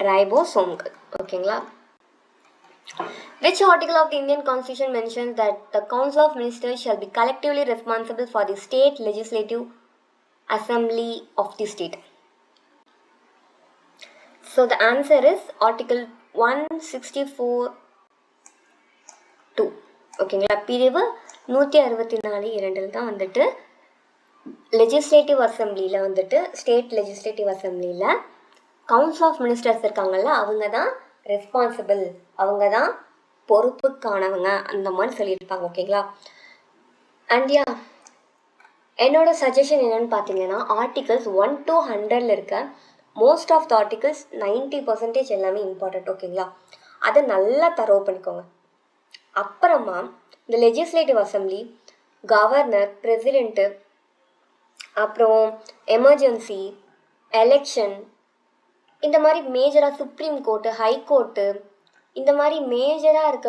ரைபோசோம்கள். ஓகேங்களா? Which article of the Indian Constitution mentions that the Council of Ministers shall be collectively responsible for the state legislative assembly of the state? So the answer is Article 164(2). ஓகேங்களா? பிரிவு 164(2) தான் வந்துட்டு லெஜிஸ்லேட்டிவ் அசம்பிளியில் வந்துட்டு, ஸ்டேட் லெஜிஸ்லேட்டிவ் அசம்பிளியில் கவுன்சில் ஆஃப் மினிஸ்டர்ஸ் இருக்காங்கல்ல, அவங்க தான் ரெஸ்பான்சிபிள், அவங்க தான் பொறுப்புக்கானவங்க, அந்த மாதிரி சொல்லியிருப்பாங்க. ஓகேங்களா? அண்ட் யா, என்னோட சஜஷன் என்னன்னு பார்த்தீங்கன்னா, ஆர்டிகல்ஸ் 1 to 100 இருக்க மோஸ்ட் ஆஃப் த ஆர்டிகல்ஸ் 90% எல்லாமே இம்பார்ட்டன்ட். ஓகேங்களா? அதை நல்லா தரவு பண்ணிக்கோங்க. அப்புறமா இந்த லெஜிஸ்லேட்டிவ் அசம்பிளி, கவர்னர், பிரசிடெண்ட்டு, அப்புறம் எமர்ஜென்சி, எலெக்ஷன், இந்த மாதிரி மேஜராக சுப்ரீம் கோர்ட்டு, ஹை கோர்ட்டு, இந்த மாதிரி மேஜராக இருக்க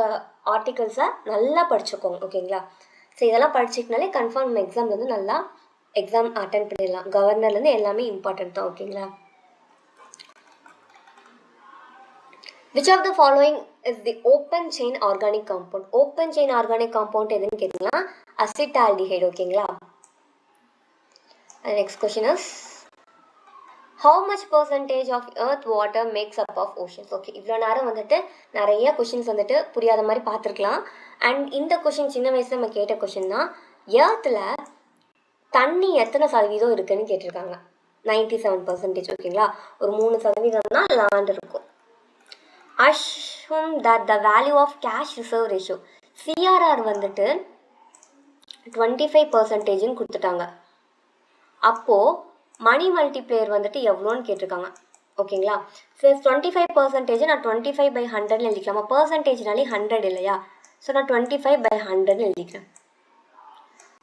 ஆர்டிகல்ஸை நல்லா படிச்சுக்கோங்க. ஓகேங்களா? ஸோ இதெல்லாம் படிச்சிக்கனாலே கன்ஃபார்ம் நம்ம எக்ஸாம்லேருந்து நல்லா எக்ஸாம் அட்டென்ட் பண்ணிடலாம். கவர்னர்லேருந்து எல்லாமே இம்பார்ட்டன்ட் தான். ஓகேங்களா? Which of the following is the open chain organic compound? Open chain organic compound எதுன்னு கேட்டிங்கன்னா அசிட்டால்டிஹைடு. ஓகேங்களா? And next question is, how much percentage of earth water makes up of oceans? Okay, இவ்வளோ நேரம் வந்துட்டு நிறைய கொஷின்ஸ் வந்துட்டு புரியாத மாதிரி பார்த்துருக்கலாம். அண்ட் இந்த கொஷின் சின்ன வயசில் நம்ம கேட்ட கொஷின் தான். எர்த்தில் தண்ணி எத்தனை சதவீதம் இருக்குதுன்னு கேட்டிருக்காங்க. 97%. ஓகேங்களா? ஒரு 3% தான் லேண்ட் இருக்கும். assume that the value of cash reserve ratio, CRR வந்துட்டு 25% கொடுத்துட்டாங்க. அப்போது மணி மல்டிப்ளேயர் வந்துட்டு எவ்வளோன்னு கேட்டிருக்காங்க. ஓகேங்களா? ஸோ 25% நான் 25/100 எழுதிக்கலாமா? பர்சன்டேஜ்னாலே 100 இல்லையா? ஸோ நான் 25/100 எழுதிக்கிறேன்.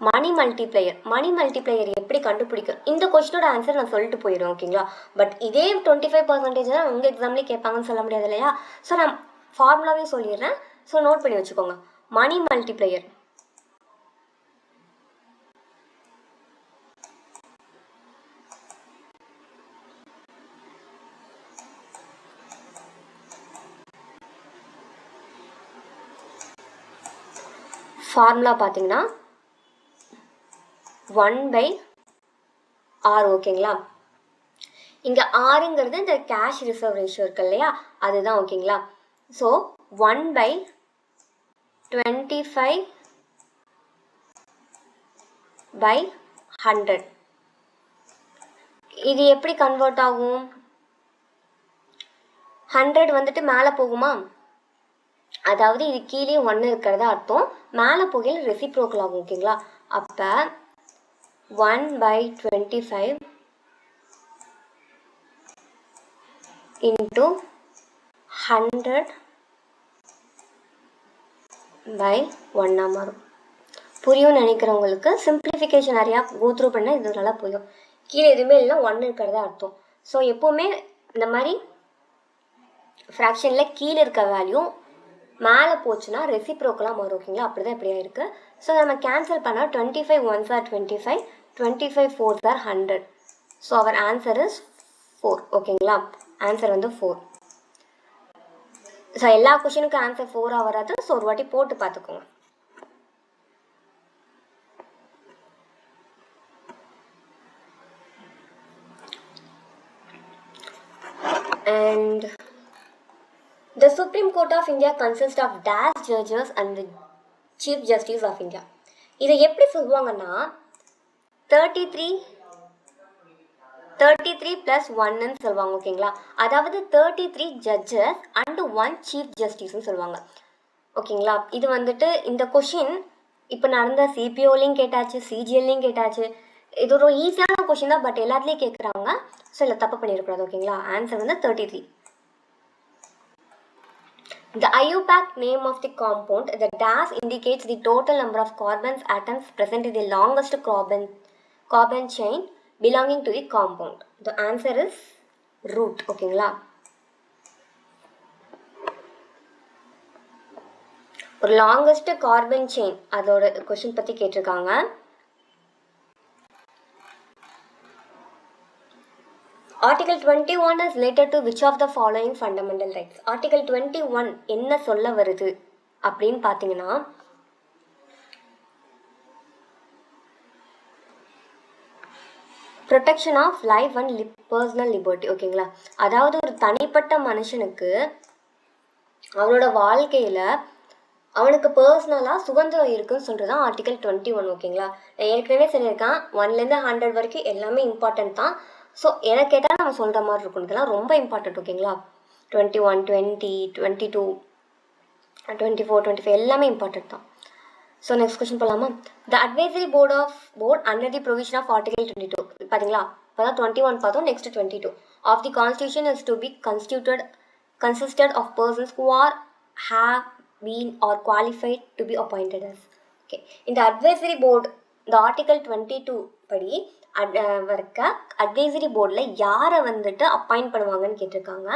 மணி மல்டிப்ளேயர் எப்படி கண்டுபிடிக்கும்? இந்த கொஸ்டினோட ஆன்சர் நான் சொல்லிட்டு போயிடுவேன். ஓகேங்களா? பட் இதே 25% தான் உங்கள் எக்ஸாம்லேயே கேட்பாங்கன்னு சொல்ல முடியாது இல்லையா? ஸோ நான் ஃபார்முலாவே சொல்லிடுறேன். ஸோ நோட் பண்ணி வச்சுக்கோங்க. மணி மல்டிப்ளேயர் ஃபார்முலா பார்த்தீங்கன்னா 1/R. ஓகேங்களா? இங்கே ஆறுங்கிறது இந்த கேஷ் ரிசர்வ் ரேஷியோ இருக்கு இல்லையா, அதுதான். ஓகேங்களா? ஸோ 1/25/100 இது எப்படி கன்வெர்ட் ஆகும்? 100 வந்துட்டு மேலே போகுமா? அதாவது இது கீழே 1 இருக்கிறதா அர்த்தம், மேலே போகையில் ரெசிப்ரோக்கல் ஆகும். ஓகேங்களா? அப்போ 1/25 into 100/1 மாறும். புரியும் நினைக்கிறவங்களுக்கு சிம்பிளிஃபிகேஷன் நிறையா கோத்ரூ பண்ண இது நல்லா புரியும். கீழே எதுவுமே இல்லை, 1 இருக்கிறதா அர்த்தம். ஸோ எப்போவுமே இந்த மாதிரி ஃப்ராக்ஷனில் கீழே இருக்க வேல்யூ மேலே போச்சுன்னா ரெசிப்ரோக்கலாக மாறும். ஓகேங்களா? அப்படி தான் இப்படியா இருக்குது. ஸோ நம்ம கேன்சல் பண்ணால் 25 1s are 25, 25 4s are 100. So our answer is 4. ஓகேங்களா? ஆன்சர் வந்து 4. ஸோ எல்லா கொஷினுக்கும் ஆன்சர் 4 வராது. ஸோ ஒரு வாட்டி போட்டு பார்த்துக்கோங்க. And the Supreme Court of India consists of dash judges and the Chief Justice of India. இதை எப்படி சொல்லுவாங்கன்னா 33 plus 1ன்னு சொல்லுவாங்க. ஓகேங்களா, அதாவது 33 ஜட்ஜஸ் அண்ட் 1 சீஃப் ஜஸ்டிஸ்ன்னு சொல்லுவாங்க. ஓகேங்களா, இது வந்துட்டு இந்த கொஷின் இப்போ நடந்த சிபிஓலையும் கேட்டாச்சு, சிஜிஎல்லையும் கேட்டாச்சு. இது ஒரு ஈஸியான கொஷின் தான், பட் எல்லாத்துலேயும் கேட்குறாங்க. ஸோ இல்லை தப்பு பண்ணிடக்கூடாது. ஓகேங்களா, ஆன்சர் வந்து 33. The IUPAC name of the compound, the dash indicates the total number of carbon atoms present in the longest carbon chain belonging to the compound. The answer is root. ஓகேங்களா, ஒரு லாங்கஸ்ட் கார்பன் செயின் அதோட கொஸ்டின் பற்றி கேட்டிருக்காங்க. Article 21 is related to which of the following fundamental rights? Article 21 என்ன சொல்ல வருது அப்படின்னு பார்த்தீங்கன்னா, protection of life and personal liberty. ஓகேங்களா, அதாவது ஒரு தனிப்பட்ட மனுஷனுக்கு அவனோட வாழ்க்கையில் அவனுக்கு பர்சனலாக சுதந்திரம் இருக்குன்னு சொல்கிறது தான் ஆர்டிகல் 21. ஓகேங்களா, நான் ஏற்கனவே சொல்லியிருக்கேன் 1லேருந்து 100 வரைக்கும் எல்லாமே இம்பார்ட்டன்ட் தான். ஸோ எனக்கு கேட்டால் நம்ம சொல்கிற மாதிரி இருக்கும், இதெல்லாம் ரொம்ப இம்பார்ட்டன்ட். ஓகேங்களா, 21, 20, 22, 24, 25 எல்லாமே இம்பார்ட்டன்ட் தான். ஸோ நெக்ஸ்ட் கொஸ்டின் போகலாமா? The advisory board under the provision of article 22. பார்த்தீங்களா, இப்போ தான் 21 பார்த்தோம், next 22 of the constitution is to be consisted of persons who have been or qualified to be appointed as. Okay, இந்த அட்வைசரி போர்டு இந்த ஆர்டிகல் 22 படி வரைக்க அட்வைசரி போர்டில் யாரை வந்துட்டு அப்பாயிண்ட் பண்ணுவாங்கன்னு கேட்டிருக்காங்க.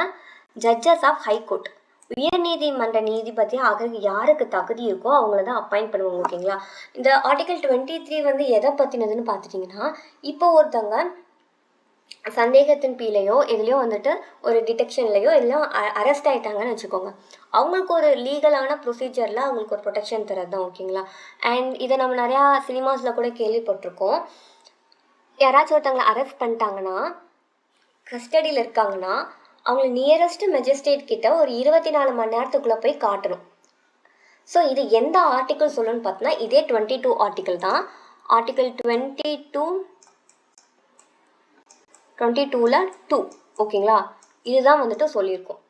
ஜட்ஜஸ் ஆஃப் ஹைகோர்ட், உயர்நீதிமன்ற நீதிபதி ஆக யாருக்கு தகுதி இருக்கோ அவங்கள தான் அப்பாயிண்ட் பண்ணுவாங்க. ஓகேங்களா, இந்த ஆர்டிகல் 23 வந்து எதை பற்றினதுன்னு பார்த்துட்டிங்கன்னா, இப்போ ஒருத்தவங்க சந்தேகத்தின் பீலையோ எதுலையோ வந்துட்டு ஒரு டிடெக்ஷன்லையோ எல்லாம் அரெஸ்ட் ஆகிட்டாங்கன்னு வச்சுக்கோங்க, அவங்களுக்கு ஒரு லீகலான ப்ரொசீஜரில் அவங்களுக்கு ஒரு ப்ரொடெக்ஷன் தரது தான். ஓகேங்களா, அண்ட் இதை நம்ம நிறையா சினிமாஸில் கூட கேள்விப்பட்டிருக்கோம். யாராச்சும் ஒருத்தவங்களை அரெஸ்ட் பண்ணிட்டாங்கன்னா, கஸ்டடியில் இருக்காங்கன்னா, அவங்கள நியரஸ்ட் மெஜிஸ்ட்ரேட் கிட்ட ஒரு 24 மணி நேரத்துக்குள்ளே போய் காட்டணும். ஸோ இது எந்த ஆர்டிக்கல் சொல்லணும்னு பார்த்தோன்னா இதே 22 ஆர்டிக்கல் தான். ஆர்டிக்கல் 22ல் 2. ஓகேங்களா, இதுதான் வந்துட்டு சொல்லியிருக்கோம்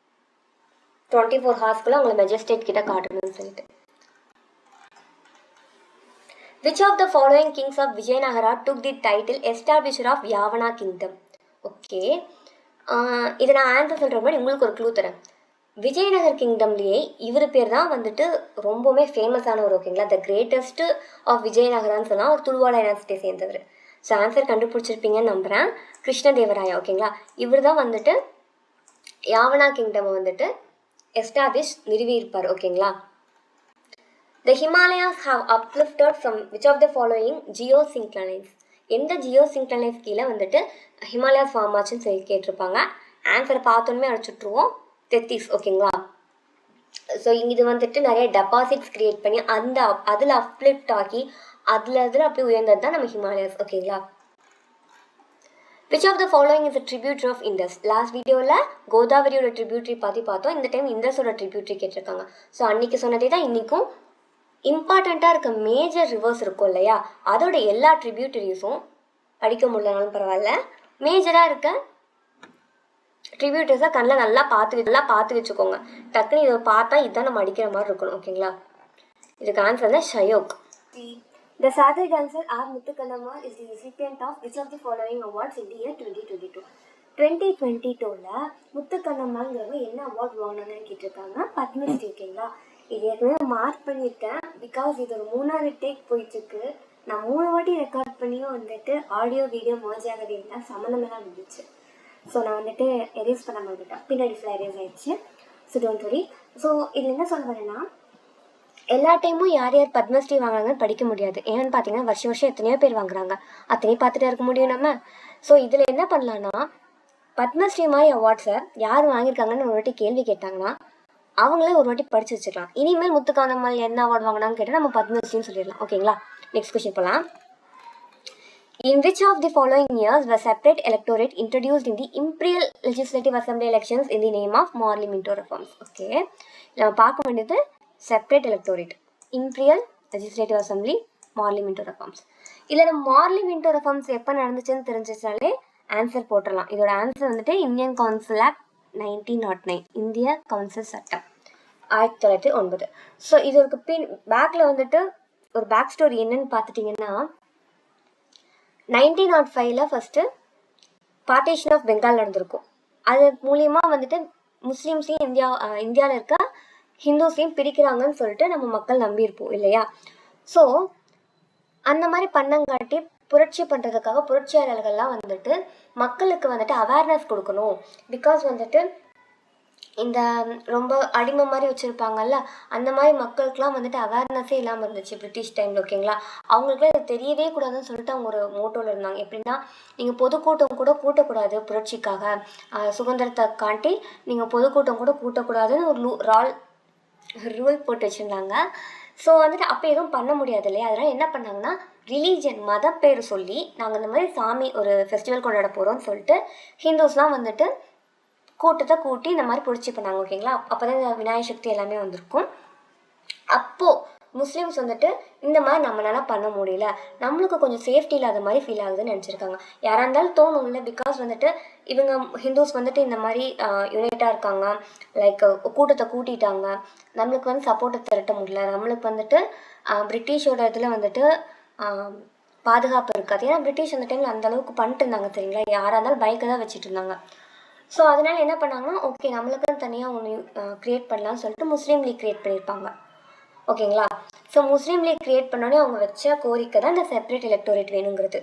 24 ஹார்ஸ்க்குள்ளே அவங்கள மெஜிஸ்ட்ரேட் கிட்ட காட்டணும்னு சொல்லிட்டு. Which of the following kings of Vijayanagara took the title establisher of Yavana kingdom? Okay, இதை நான் ஆன்சர் சொல்கிற மாதிரி உங்களுக்கு ஒரு க்ளூ தரேன். விஜயநகர் கிங்டம்லேயே இவர் பேர் தான் வந்துட்டு ரொம்பவுமே ஃபேமஸானவர். ஓகேங்களா, த கிரேட்டஸ்ட் ஆஃப் விஜயநகரான்னு சொன்னால் ஒரு துளுவாட டைனாசிட்டியை சேர்ந்தவர். ஸோ ஆன்சர் கண்டுபிடிச்சிருப்பீங்கன்னு நம்புகிறேன். கிருஷ்ணதேவராயா. ஓகேங்களா, இவர் தான் வந்துட்டு யாவனா கிங்டம் வந்துட்டு நிறுவியிருப்பார். ஓகேங்களா, The Himalayas have uplifted from which of the following geosynclines? எந்த ஜியோசிங்க்ளனைஸ் கீழே வந்துட்டு ஹிமாலயாஸ் ஃபார்ம் ஆச்சுன்னு சொல்லி கேட்டிருப்பாங்க. ஆன்சரை பார்த்தோன்னே அடிச்சுட்ருவோம், தெத்திஸ். ஓகேங்களா, ஸோ இது வந்துட்டு நிறைய டெபாசிட்ஸ் க்ரியேட் பண்ணி அதில் அப்லிஃப்ட் ஆகி அதில் அப்படி உயர்ந்தது தான் நம்ம ஹிமாலயாஸ். ஓகேங்களா, Which of the following is a tributary of Indus? Last வீடியோவில் கோதாவரியோட ட்ரிபியூட்ரி பற்றி பார்த்தோம். இந்த டைம் இண்டஸோட ட்ரிபியூட்ரி கேட்டிருக்காங்க. ஸோ அன்றைக்கி சொன்னதே தான் இன்றைக்கும் இம்பார்ட்டண்ட்டாக இருக்க மேஜர் ரிவர்ஸ் இருக்கும் இல்லையா, அதோட எல்லா ட்ரிபியூட்டரிஸும் படிக்க முடியலனாலும் பரவாயில்ல, மேஜராக இருக்க ட்ரிபியூட்டரிஸை கண்ணில் நல்லா பார்த்து வச்சுக்கோங்க. டக்குன்னு இதை பார்த்தா இதுதான் நம்ம அடிக்கிற மாதிரி இருக்கணும். ஓகேங்களா, இதுக்கு ஆன்சர் தான் ஷயோக். The Saturday dancer R. Muthukanammal is the recipient of which of the following awards in the year 2022? 2022ல முத்துக்கண்ணம்மாள்ங்கிறவங்க என்ன அவார்ட் வாங்கினாங்கன்னு கேட்டிருக்காங்க. பத்மஸ்ரீ. ஓகேங்களா, இது ஏற்கனவே மார்க் பண்ணியிருக்கேன், பிகாஸ் இது ஒரு 3வது டேக் போயிட்டுருக்கு. நான் 3 வாட்டி ரெக்கார்ட் பண்ணியும் வந்துட்டு ஆடியோ வீடியோ மர்ஜ் ஆகிறது இல்லை, சம்மந்தமெல்லாம் இருந்துச்சு. ஸோ நான் வந்துட்டு எரேஸ் பண்ண மாட்டேன், பின்னாடி ஃபுல்லாக எரேஸ் ஆகிடுச்சு. So don't worry. ஸோ இதில் என்ன சொல்ல வரேன்னா, எல்லா டைமும் யார் யார் பத்மஸ்ரீ வாங்குறாங்கன்னு படிக்க முடியாது. ஏன்னு பார்த்தீங்கன்னா வருஷம் எத்தனையோ பேர் வாங்குறாங்க, அத்தனையும் பார்த்துட்டு இருக்க முடியும் நம்ம. ஸோ இதில் என்ன பண்ணலான்னா, பத்மஸ்ரீ மாதிரி அவார்ட்ஸை யார் வாங்கியிருக்காங்கன்னு ஒரு வாட்டி கேள்வி கேட்டாங்கன்னா அவங்களே ஒரு வாட்டி படிச்சு வச்சுக்கலாம். இனிமேல் முத்துக்காந்தம்மாள் என்ன அவார்டு வாங்கினான்னு கேட்டால் நம்ம பத்மஸ்ரீன்னு சொல்லிடலாம். ஓகேங்களா, நெக்ஸ்ட் கொஸ்டின் போகலாம். In which of the following years was separate electorate introduced in the Imperial Legislative Assembly elections in the name of Morley Minto reforms? Okay, நம்ம பார்க்க வேண்டியது separate electorate, imperial legislative assembly, Marley Minto reforms. இதில் நம்ம மார்லி மின்டோ ரெஃபார்ம்ஸ் எப்போ நடந்துச்சுன்னு தெரிஞ்சிச்சாலே ஆன்சர் போட்டுடலாம். இதோட ஆன்சர் வந்துட்டு இந்தியன் கவுன்சில் ஆக்ட் 1909, இந்திய கவுன்சில் சட்டம் 1909. ஸோ இதற்கு பின் பேக்கில் வந்துட்டு ஒரு பேக் ஸ்டோரி என்னன்னு பார்த்துட்டிங்கன்னா 1905 ஃபஸ்ட்டு பார்ட்டிஷன் ஆஃப் பெங்கால் நடந்திருக்கும். அது மூலியமாக வந்துட்டு முஸ்லீம்ஸையும் இந்தியாவில் இருக்க ஹிந்துஸையும் பிரிக்கிறாங்கன்னு சொல்லிட்டு நம்ம மக்கள் நம்பியிருப்போம் இல்லையா. ஸோ அந்த மாதிரி பண்ணங்காட்டி புரட்சி பண்ணுறதுக்காக புரட்சியாளர்கள்லாம் வந்துட்டு மக்களுக்கு வந்துட்டு அவேர்னஸ் கொடுக்கணும். பிகாஸ் வந்துட்டு இந்த ரொம்ப அடிமை மாதிரி வச்சுருப்பாங்கல்ல, அந்த மாதிரி மக்களுக்குலாம் வந்துட்டு அவேர்னஸே இல்லாமல் இருந்துச்சு பிரிட்டிஷ் டைமில். ஓகேங்களா, அவங்களுக்குலாம் இது தெரியவே கூடாதுன்னு சொல்லிட்டு அவங்க ஒரு மோட்டோவில் இருந்தாங்க. எப்படின்னா, நீங்கள் பொதுக்கூட்டம் கூட கூட்டக்கூடாது, புரட்சிக்காக சுதந்திரத்தை காட்டி நீங்கள் பொதுக்கூட்டம் கூட கூட்டக்கூடாதுன்னு ஒரு ரூல் போட்டு வச்சுருந்தாங்க. ஸோ வந்துட்டு அப்போ எதுவும் பண்ண முடியாது இல்லையா. அதனால் என்ன பண்ணாங்கன்னா, ரிலீஜன் மத பேர் சொல்லி நாங்கள் இந்த மாதிரி சாமி ஒரு ஃபெஸ்டிவல் கொண்டாட போகிறோம்னு சொல்லிட்டு ஹிந்துஸ்லாம் வந்துட்டு கூட்டத்தை கூட்டி இந்த மாதிரி புரட்சி பண்ணாங்க. ஓகேங்களா, அப்போ தான் இந்த விநாயக சக்தி எல்லாமே வந்திருக்கும். அப்போது முஸ்லீம்ஸ் வந்துட்டு இந்த மாதிரி நம்மளால பண்ண முடியல, நம்மளுக்கு கொஞ்சம் சேஃப்டி இல்லாத மாதிரி ஃபீல் ஆகுதுன்னு நினச்சிருக்காங்க. யாராக இருந்தாலும் தோணும் இல்லை. பிகாஸ் வந்துட்டு இவங்க ஹிந்துஸ் வந்துட்டு இந்த மாதிரி யுனைட்டாக இருக்காங்க, லைக் கூட்டத்தை கூட்டிட்டாங்க, நம்மளுக்கு வந்து சப்போர்ட்டை திரட்ட முடியல, நம்மளுக்கு வந்துட்டு பிரிட்டிஷோட இதில் வந்துட்டு பாதுகாப்பு இருக்காது. ஏன்னா பிரிட்டிஷ் அந்த டைமில் அந்தளவுக்கு பண்ணிட்டு இருந்தாங்க சரிங்களா. யாராக இருந்தாலும் பைக்கை தான் வச்சுட்டு இருந்தாங்க. ஸோ அதனால் என்ன பண்ணாங்கன்னா, ஓகே நம்மளுக்குன்னு தனியாக ஒன்று க்ரியேட் பண்ணலான்னு சொல்லிட்டு முஸ்லீம் லீக் க்ரியேட் பண்ணியிருப்பாங்க. ஓகேங்களா, ஸோ முஸ்லீம் லீக் க்ரியேட் பண்ணோடனே அவங்க வச்ச கோரிக்கை தான் இந்த செப்பரேட் எலக்டோரேட் வேணுங்கிறது.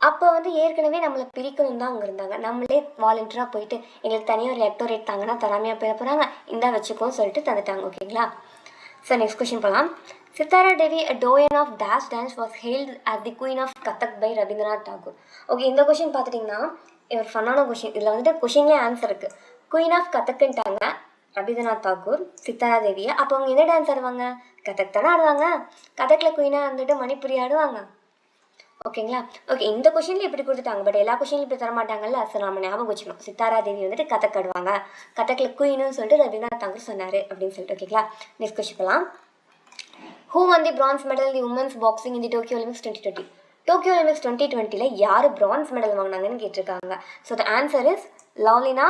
அப்போ வந்து ஏற்கனவே நம்மளை பிரிக்கணும் தான் அவங்க இருந்தாங்க. நம்மளே வாலண்டியராக போயிட்டு எங்களுக்கு தனியாக ஒரு எலக்டோரேட் தாங்கன்னா தராமையாக போய் போகிறாங்க, இந்தா வச்சுக்கோன்னு சொல்லிட்டு தந்துட்டாங்க. ஓகேங்களா, ஸோ நெக்ஸ்ட் கொஸ்டின் போகலாம். சித்தாரா தேவி, a doyen of dash dance, was hailed as the queen of Kathak by Rabindranath Tagore. Okay, இந்த கொஸ்டின் பார்த்துட்டிங்கன்னா ஒரு ஃபன்னான கொஷின். இதில் வந்துட்டு கொஷின்லேயே ஆன்சர் இருக்குது. குயின் ஆஃப் கதக்குன்ட்டாங்க ரவீந்திரநாத் தாகூர் சித்தாரா தேவியை. அப்போ அவங்க என்ன டான்ஸ் ஆடுவாங்க? கதக் தானே ஆடுவாங்க. கதக்கில் குயினாக வந்துட்டு மணிப்புரி ஆடுவாங்க. ஓகேங்களா, ஓகே இந்த கொஷினில் இப்படி கொடுத்துட்டாங்க. பட் எல்லா கொஷின்லையும் இப்படி தரமாட்டாங்கல்ல. ஸோ நம்ம ஞாபகம் வச்சுக்கணும், சித்தாரா தேவி வந்துட்டு கதக் ஆடுவாங்க, கதக்கில் குயின்னு சொல்லிட்டு ரவீந்திரநாத் தாகூர் சொன்னார் அப்படின்னு சொல்லிட்டு. ஓகேங்களா, நெக்ஸ்ட் கொஸ்டின் போகலாம். Who won the bronze medal in the women's boxing in the Tokyo Olympics 2020? Tokyo Olympics 2020 யார் பிரான்ஸ் மெடல் வாங்கினாங்கன்னு கேட்டிருக்காங்க. So the answer is Lovlina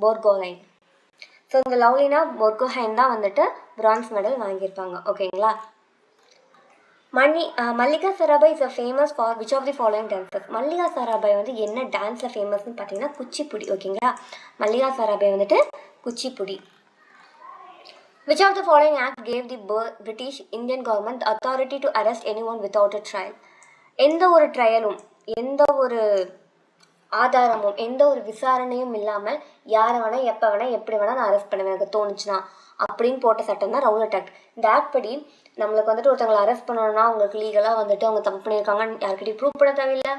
Borgohain. So இந்த லவ்லினா போர்கோஹைன் தான் வந்துட்டு பிரான்ஸ் மெடல் வாங்கியிருப்பாங்க. ஓகேங்களா, Mallika Sarabhai is a famous for which of the following dances? Mallika Sarabhai வந்து என்ன டான்ஸில் ஃபேமஸ்ன்னு பார்த்தீங்கன்னா குச்சிப்புடி. ஓகேங்களா, மல்லிகா சராபாய் வந்துட்டு Kuchipudi. Which of the following acts gave the British Indian government the authority to arrest anyone without a trial? எந்த ஒரு ட்ரையலும், எந்த ஒரு ஆதாரமும், எந்த ஒரு விசாரணையும் இல்லாமல் யாரை வேணால் எப்போ வேணால் எப்படி வேணால் நான் அரெஸ்ட் பண்ணுவேன் எனக்கு தோணுச்சுன்னா அப்படின்னு போட்ட சட்டம் தான் ரவுலட் ஆக்ட். இந்த ஆக்ட் படி நம்மளுக்கு வந்துட்டு ஒருத்தவங்களை அரெஸ்ட் பண்ணணும்னா அவங்களுக்கு லீகலாக வந்துட்டு அவங்க தப்பு பண்ணியிருக்காங்கன்னு யார்கிட்டையும் ப்ரூவ் பண்ண தேவையில்லை.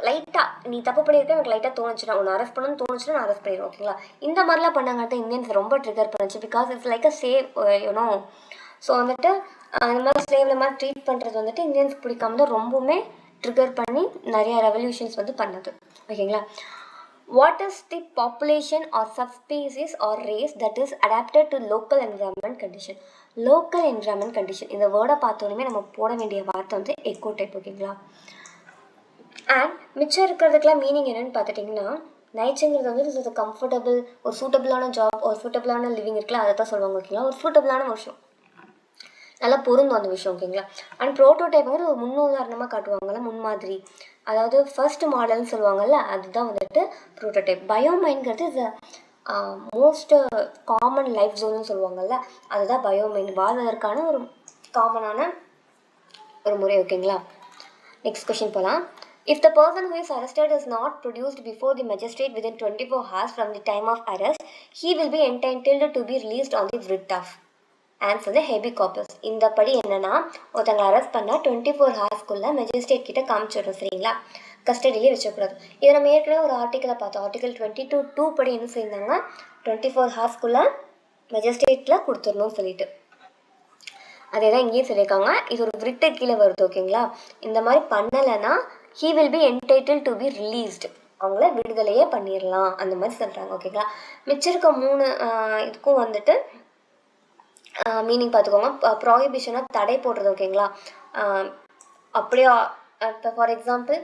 லைட்டாக நீ தப்பு பண்ணியிருக்க எனக்கு லைட்டாக தோணுச்சுன்னா, ஒன்று அரெஸ்ட் பண்ணணும்னு தோணுச்சுன்னா நான் அரெஸ்ட் பண்ணிடுவேன். ஓகேங்களா, இந்த மாதிரிலாம் பண்ணாங்க தான் இந்தியன்ஸ் ரொம்ப ட்ரிகர் பண்ணுச்சு. Because it's like a save you know. So வந்துட்டு அந்த மாதிரி ஸ்லேவில் மாதிரி ட்ரீட் பண்ணுறது வந்துட்டு இந்தியன்ஸ் பிடிக்காம தான் ரொம்பவுமே ட்ரிகர் பண்ணி நிறையா ரெவல்யூஷன்ஸ் வந்து பண்ணது. ஓகேங்களா, what is the population or subspecies or race that is adapted to local environment condition? Local environment condition இந்த வேர்டை பார்த்தோன்னே நம்ம போட வேண்டிய வார்த்தை வந்து எக்கோ டைப். ஓகேங்களா, அண்ட் மிச்சம் இருக்கிறதுக்கெலாம் மீனிங் என்னென்னு பார்த்துட்டிங்கன்னா, நைட்ஸுங்கிறது வந்து இது கம்ஃபர்டபுள், ஒரு சூட்டபிளான ஜாப், ஒரு சூட்டபிளான லிவிங் இருக்குல்ல அதை தான் சொல்லுவாங்க. ஓகேங்களா, ஒரு சூட்டபிளான விஷயம், நல்லா பொருந்தும் அந்த விஷயம். ஓகேங்களா, அண்ட் ப்ரோட்டோடைப் வந்து ஒரு முன்னுதாரணமாக காட்டுவாங்கள்ல, முன்மாதிரி, அதாவது ஃபர்ஸ்ட் மாடல்னு சொல்லுவாங்கள்ல, அதுதான் வந்துட்டு ப்ரோட்டோடைப். பயோமைன்கிறது இஸ் மோஸ்ட் காமன் லைஃப் ஜோன்னு சொல்லுவாங்கள்ல, அதுதான் பயோமைன், வாழ்வதற்கான ஒரு காமனான ஒரு முறை. ஓகேங்களா, நெக்ஸ்ட் கொஸ்டின் போகலாம். If the person who is arrested is not produced before the magistrate within 24 hours from the time of arrest, he will be entitled to be released on the writ of. Answer the habeas corpus. இந்த படி என்னன்னா, ஒருத்தங்களை அரெஸ்ட் பண்ணால் 24 ஹவர்ஸ்க்குள்ளே மெஜிஸ்ட்ரேட் கிட்ட காமிச்சிடணும். சரிங்களா, கஸ்டடியிலே வச்சக்கூடாது. இதை நம்ம ஏற்கனவே ஒரு ஆர்டிக்கலை பார்த்தோம். ஆர்டிக்கல் 22(2) படி என்ன செய்தாங்க, 24 ஹார்ஸ்க்குள்ளே மெஜிஸ்ட்ரேட்டில் கொடுத்துடணும்னு சொல்லிட்டு அதே தான் இங்கேயும் சொல்லியிருக்காங்க. இது ஒரு விரிட்டு கீழே வருது. ஓகேங்களா, இந்த மாதிரி பண்ணலைன்னா he will be entitled to be released, அவங்கள விடுதலையே பண்ணிடலாம் அந்த மாதிரி சொல்கிறாங்க. ஓகேங்களா, மிச்சம் இருக்க 3 இதுக்கும் வந்துட்டு மீனிங் பார்த்துக்கோங்க. ப்ராஹிபிஷனாக தடை போடுறது. ஓகேங்களா, அப்படியே இப்போ for example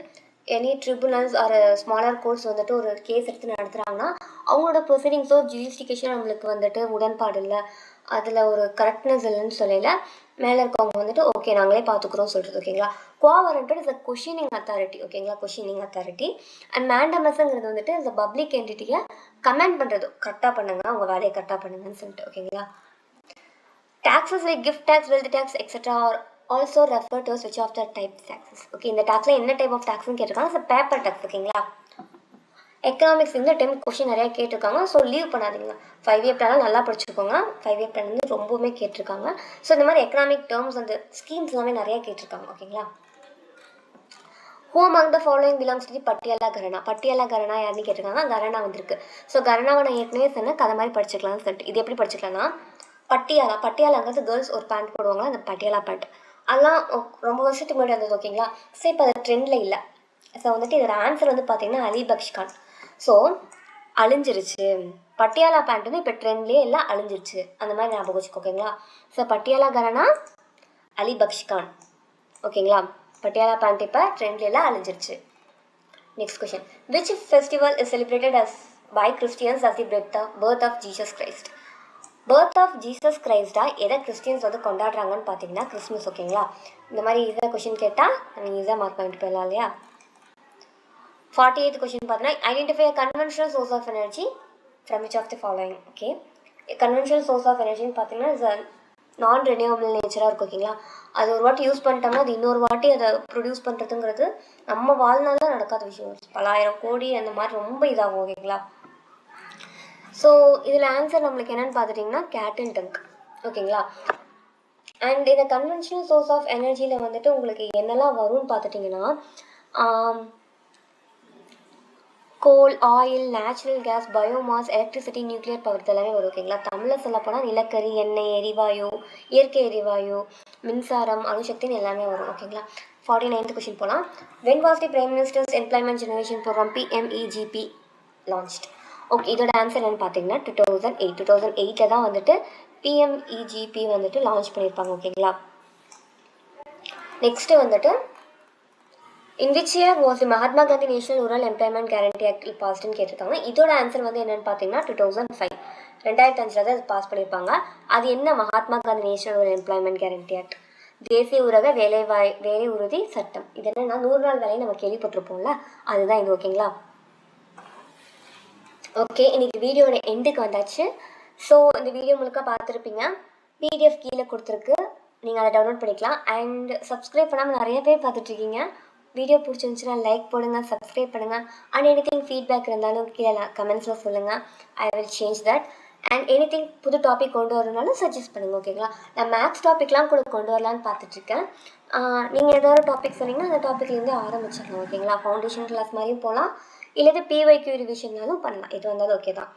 any tribunals or smaller courts வந்துட்டு ஒரு கேஸ் எடுத்து நடத்துகிறாங்கன்னா அவங்களோட ப்ரொசீடிங்ஸோ ஜூரிஸ்டிகேஷன் நம்மளுக்கு வந்துட்டு உடன்பாடு இல்லை, அதில் ஒரு கரெக்ட்னஸ் இல்லைன்னு சொல்லல மேலே இருக்கவங்க வந்துட்டு ஓகே நாங்களே பார்த்துக்குறோம் சொல்கிறது. ஓகேங்களா, கோவரண்டட் இஸ் அ கொஷினிங் அத்தாரிட்டி. ஓகேங்களா, கொஷினிங் அத்தாரிட்டி. அண்ட் மேண்டமஸ்ங்கிறது வந்துட்டு இந்த பப்ளிக் என்டிட்டியை கமெண்ட் பண்ணுறது, கரெக்டாக பண்ணுங்க, அவங்க வேலையை கரெக்டாக பண்ணுங்கன்னு சொல்லிட்டு. ஓகேங்களா, taxes like gift tax, wealth tax, etc. are also referred to as which of the type taxes. Okay, இந்த taxல என்ன டைப் ஆஃப் டாக்ஸ்னு கேட்டிருக்காங்க. So paper tax. ஓகேங்களா, எக்கனாமிக்ஸ் இந்த டைம் கொஷின் நிறையா கேட்டிருக்காங்க. ஸோ லீவ் பண்ணாதீங்க. 5 இயர் பிளான் நல்லா படிச்சுக்கோங்க. 5 இயர் பிளான் வந்து ரொம்பவுமே கேட்டிருக்காங்க. ஸோ இந்த மாதிரி எக்கனாமிக் டேர்ம்ஸ் அந்த ஸ்கீம்ஸ் எல்லாமே நிறையா கேட்டிருக்காங்க. ஓகேங்களா, who among the following belongs to the Patiala கரணா? Patiala கரணா யாருன்னு கேட்டிருக்காங்க. கரணா வந்திருக்கு. ஸோ கரணாவை நான் ஏற்கனவே சொன்னேன், கதை மாதிரி படிச்சுக்கலாம்னு சொல்லிட்டு. இது எப்படி படிச்சுக்கலாம்னா, பட்டியாலாங்கிறது கேர்ள்ஸ் ஒரு பேண்ட் போடுவாங்க, அந்த பட்டியாலா பேண்ட். அதெல்லாம் ரொம்ப வருஷத்துக்கு முன்னாடி வந்தது. ஓகேங்களா, ஸோ இப்போ அது ட்ரெண்டில் இல்லை. ஸோ வந்துட்டு இதோட ஆன்சர் வந்து பார்த்தீங்கன்னா அலிபக்ஷ் கான். ஸோ அழிஞ்சிருச்சு. பட்டியாலா பேண்ட் வந்து இப்போ ட்ரெண்ட்லேயே எல்லாம் அழிஞ்சிருச்சு, அந்த மாதிரி ஞாபகம் வச்சுக்கோ. ஓகேங்களா, ஸோ பட்டியாலா கரணா அலிபக்ஷ் கான். ஓகேங்களா, பட்டியாலா பேண்ட் இப்போ ட்ரெண்ட்ல எல்லாம் அழிஞ்சிருச்சு. Next question, which festival is celebrated as by Christians as the birth of Jesus Christ? Birth of Jesus கிரைஸ்டாக எதை கிறிஸ்டியன்ஸ் வந்து கொண்டாடுறாங்கன்னு பார்த்தீங்கன்னா கிறிஸ்மஸ். ஓகேங்களா, இந்த மாதிரி ஈஸியாக கொஷின் கேட்டால் நீங்கள் ஈஸியாக மார்க் பண்ணிட்டு போயிடலாம் இல்லையா. 48th கொஷின் பார்த்தீங்கன்னா, identify a conventional source of energy from which of the following. Okay, conventional source of எனர்ஜின்னு பார்த்தீங்கன்னா இஸ் நான் ரெனியூவபிள் நேச்சராக இருக்கும். ஓகேங்களா, அது ஒரு வாட்டி யூஸ் பண்ணிட்டோம்னா அது இன்னொரு வாட்டி அதை ப்ரொடியூஸ் பண்ணுறதுங்கிறது நம்ம வாழ்நாளில் நடக்காத விஷயம். பலாயிரம் கோடி அந்த மாதிரி ரொம்ப இதாகும். ஓகேங்களா, ஸோ இதில் ஆன்சர் நம்மளுக்கு என்னென்னு பார்த்துட்டிங்கன்னா கேட்டில் டங்க். ஓகேங்களா, அண்ட் இந்த கன்வென்ஷனல் சோர்ஸ் ஆஃப் எனர்ஜியில் வந்துட்டு உங்களுக்கு என்னெல்லாம் வரும்னு பார்த்துட்டிங்கன்னா coal, oil, natural gas, biomass, electricity, nuclear power இதெல்லாமே வரும். ஓகேங்களா, தமிழில் சொல்லப்போனால் நிலக்கரி, எண்ணெய், எரிவாயு, இயற்கை எரிவாயு, மின்சாரம், அணுசக்தின்னு எல்லாமே வரும். ஓகேங்களா, 49th கொஷின் போகலாம். When was the prime minister's employment generation programme PMEGP launched? Okay, இதோட ஆன்சர் என்னென்னு பார்த்தீங்கன்னா 2008. 2008 தான் வந்துட்டு PMEGP வந்துட்டு லான்ச் பண்ணியிருப்பாங்க. ஓகேங்களா, நெக்ஸ்ட்டு வந்துட்டு in which year was the Mahatma Gandhi national rural employment guarantee act பாஸ்ட்னு கேட்டிருக்காங்க. இதோட ஆன்சர் வந்து என்னென்னு பார்த்தீங்கன்னா 2005. 2005 தான் அது பாஸ் பண்ணியிருப்பாங்க. அது என்ன Mahatma Gandhi national rural employment guarantee act? தேசிய ஊரக வேலை உறுதி சட்டம். இது என்னன்னா 100 நாள் வேலையை நம்ம கேள்விப்பட்டிருப்போம்ல, அதுதான் இது. ஓகேங்களா, ஓகே, இன்றைக்கி வீடியோட எண்டுக்கு வந்தாச்சு. ஸோ இந்த வீடியோ முழுக்க பார்த்துருப்பீங்க. PDF கீழே கொடுத்துருக்கு, நீங்கள் அதை டவுன்லோட் பண்ணிக்கலாம். அண்ட் சப்ஸ்கிரைப் பண்ணாமல் நிறைய பேர் பார்த்துட்ருக்கீங்க. வீடியோ பிடிச்சிருந்துச்சுன்னா லைக் போடுங்க, சப்ஸ்கிரைப் பண்ணுங்கள். அண்ட் எனிதிங் ஃபீட்பேக் இருந்தாலும் கீழே கமெண்ட்ஸில் சொல்லுங்கள். I will change that. And anything புது டாபிக் கொண்டு வரணும்னாலும் சஜஸ்ட் பண்ணுங்கள். ஓகேங்களா, நான் மேக்ஸ் டாப்பிக்லாம் கூட கொண்டு வரலான்னு பார்த்துட்ருக்கேன். நீங்கள் ஏதாவது டாபிக் சொன்னீங்கன்னா அந்த டாப்பிக்லேருந்தே ஆரம்பிச்சிடலாம். ஓகேங்களா, ஃபவுண்டேஷன் கிளாஸ் மாதிரியும் போகலாம், இல்லது PYQ ரிவிஷன்னாலும் பண்ணலாம். எது வந்தாலும் ஓகே தான்.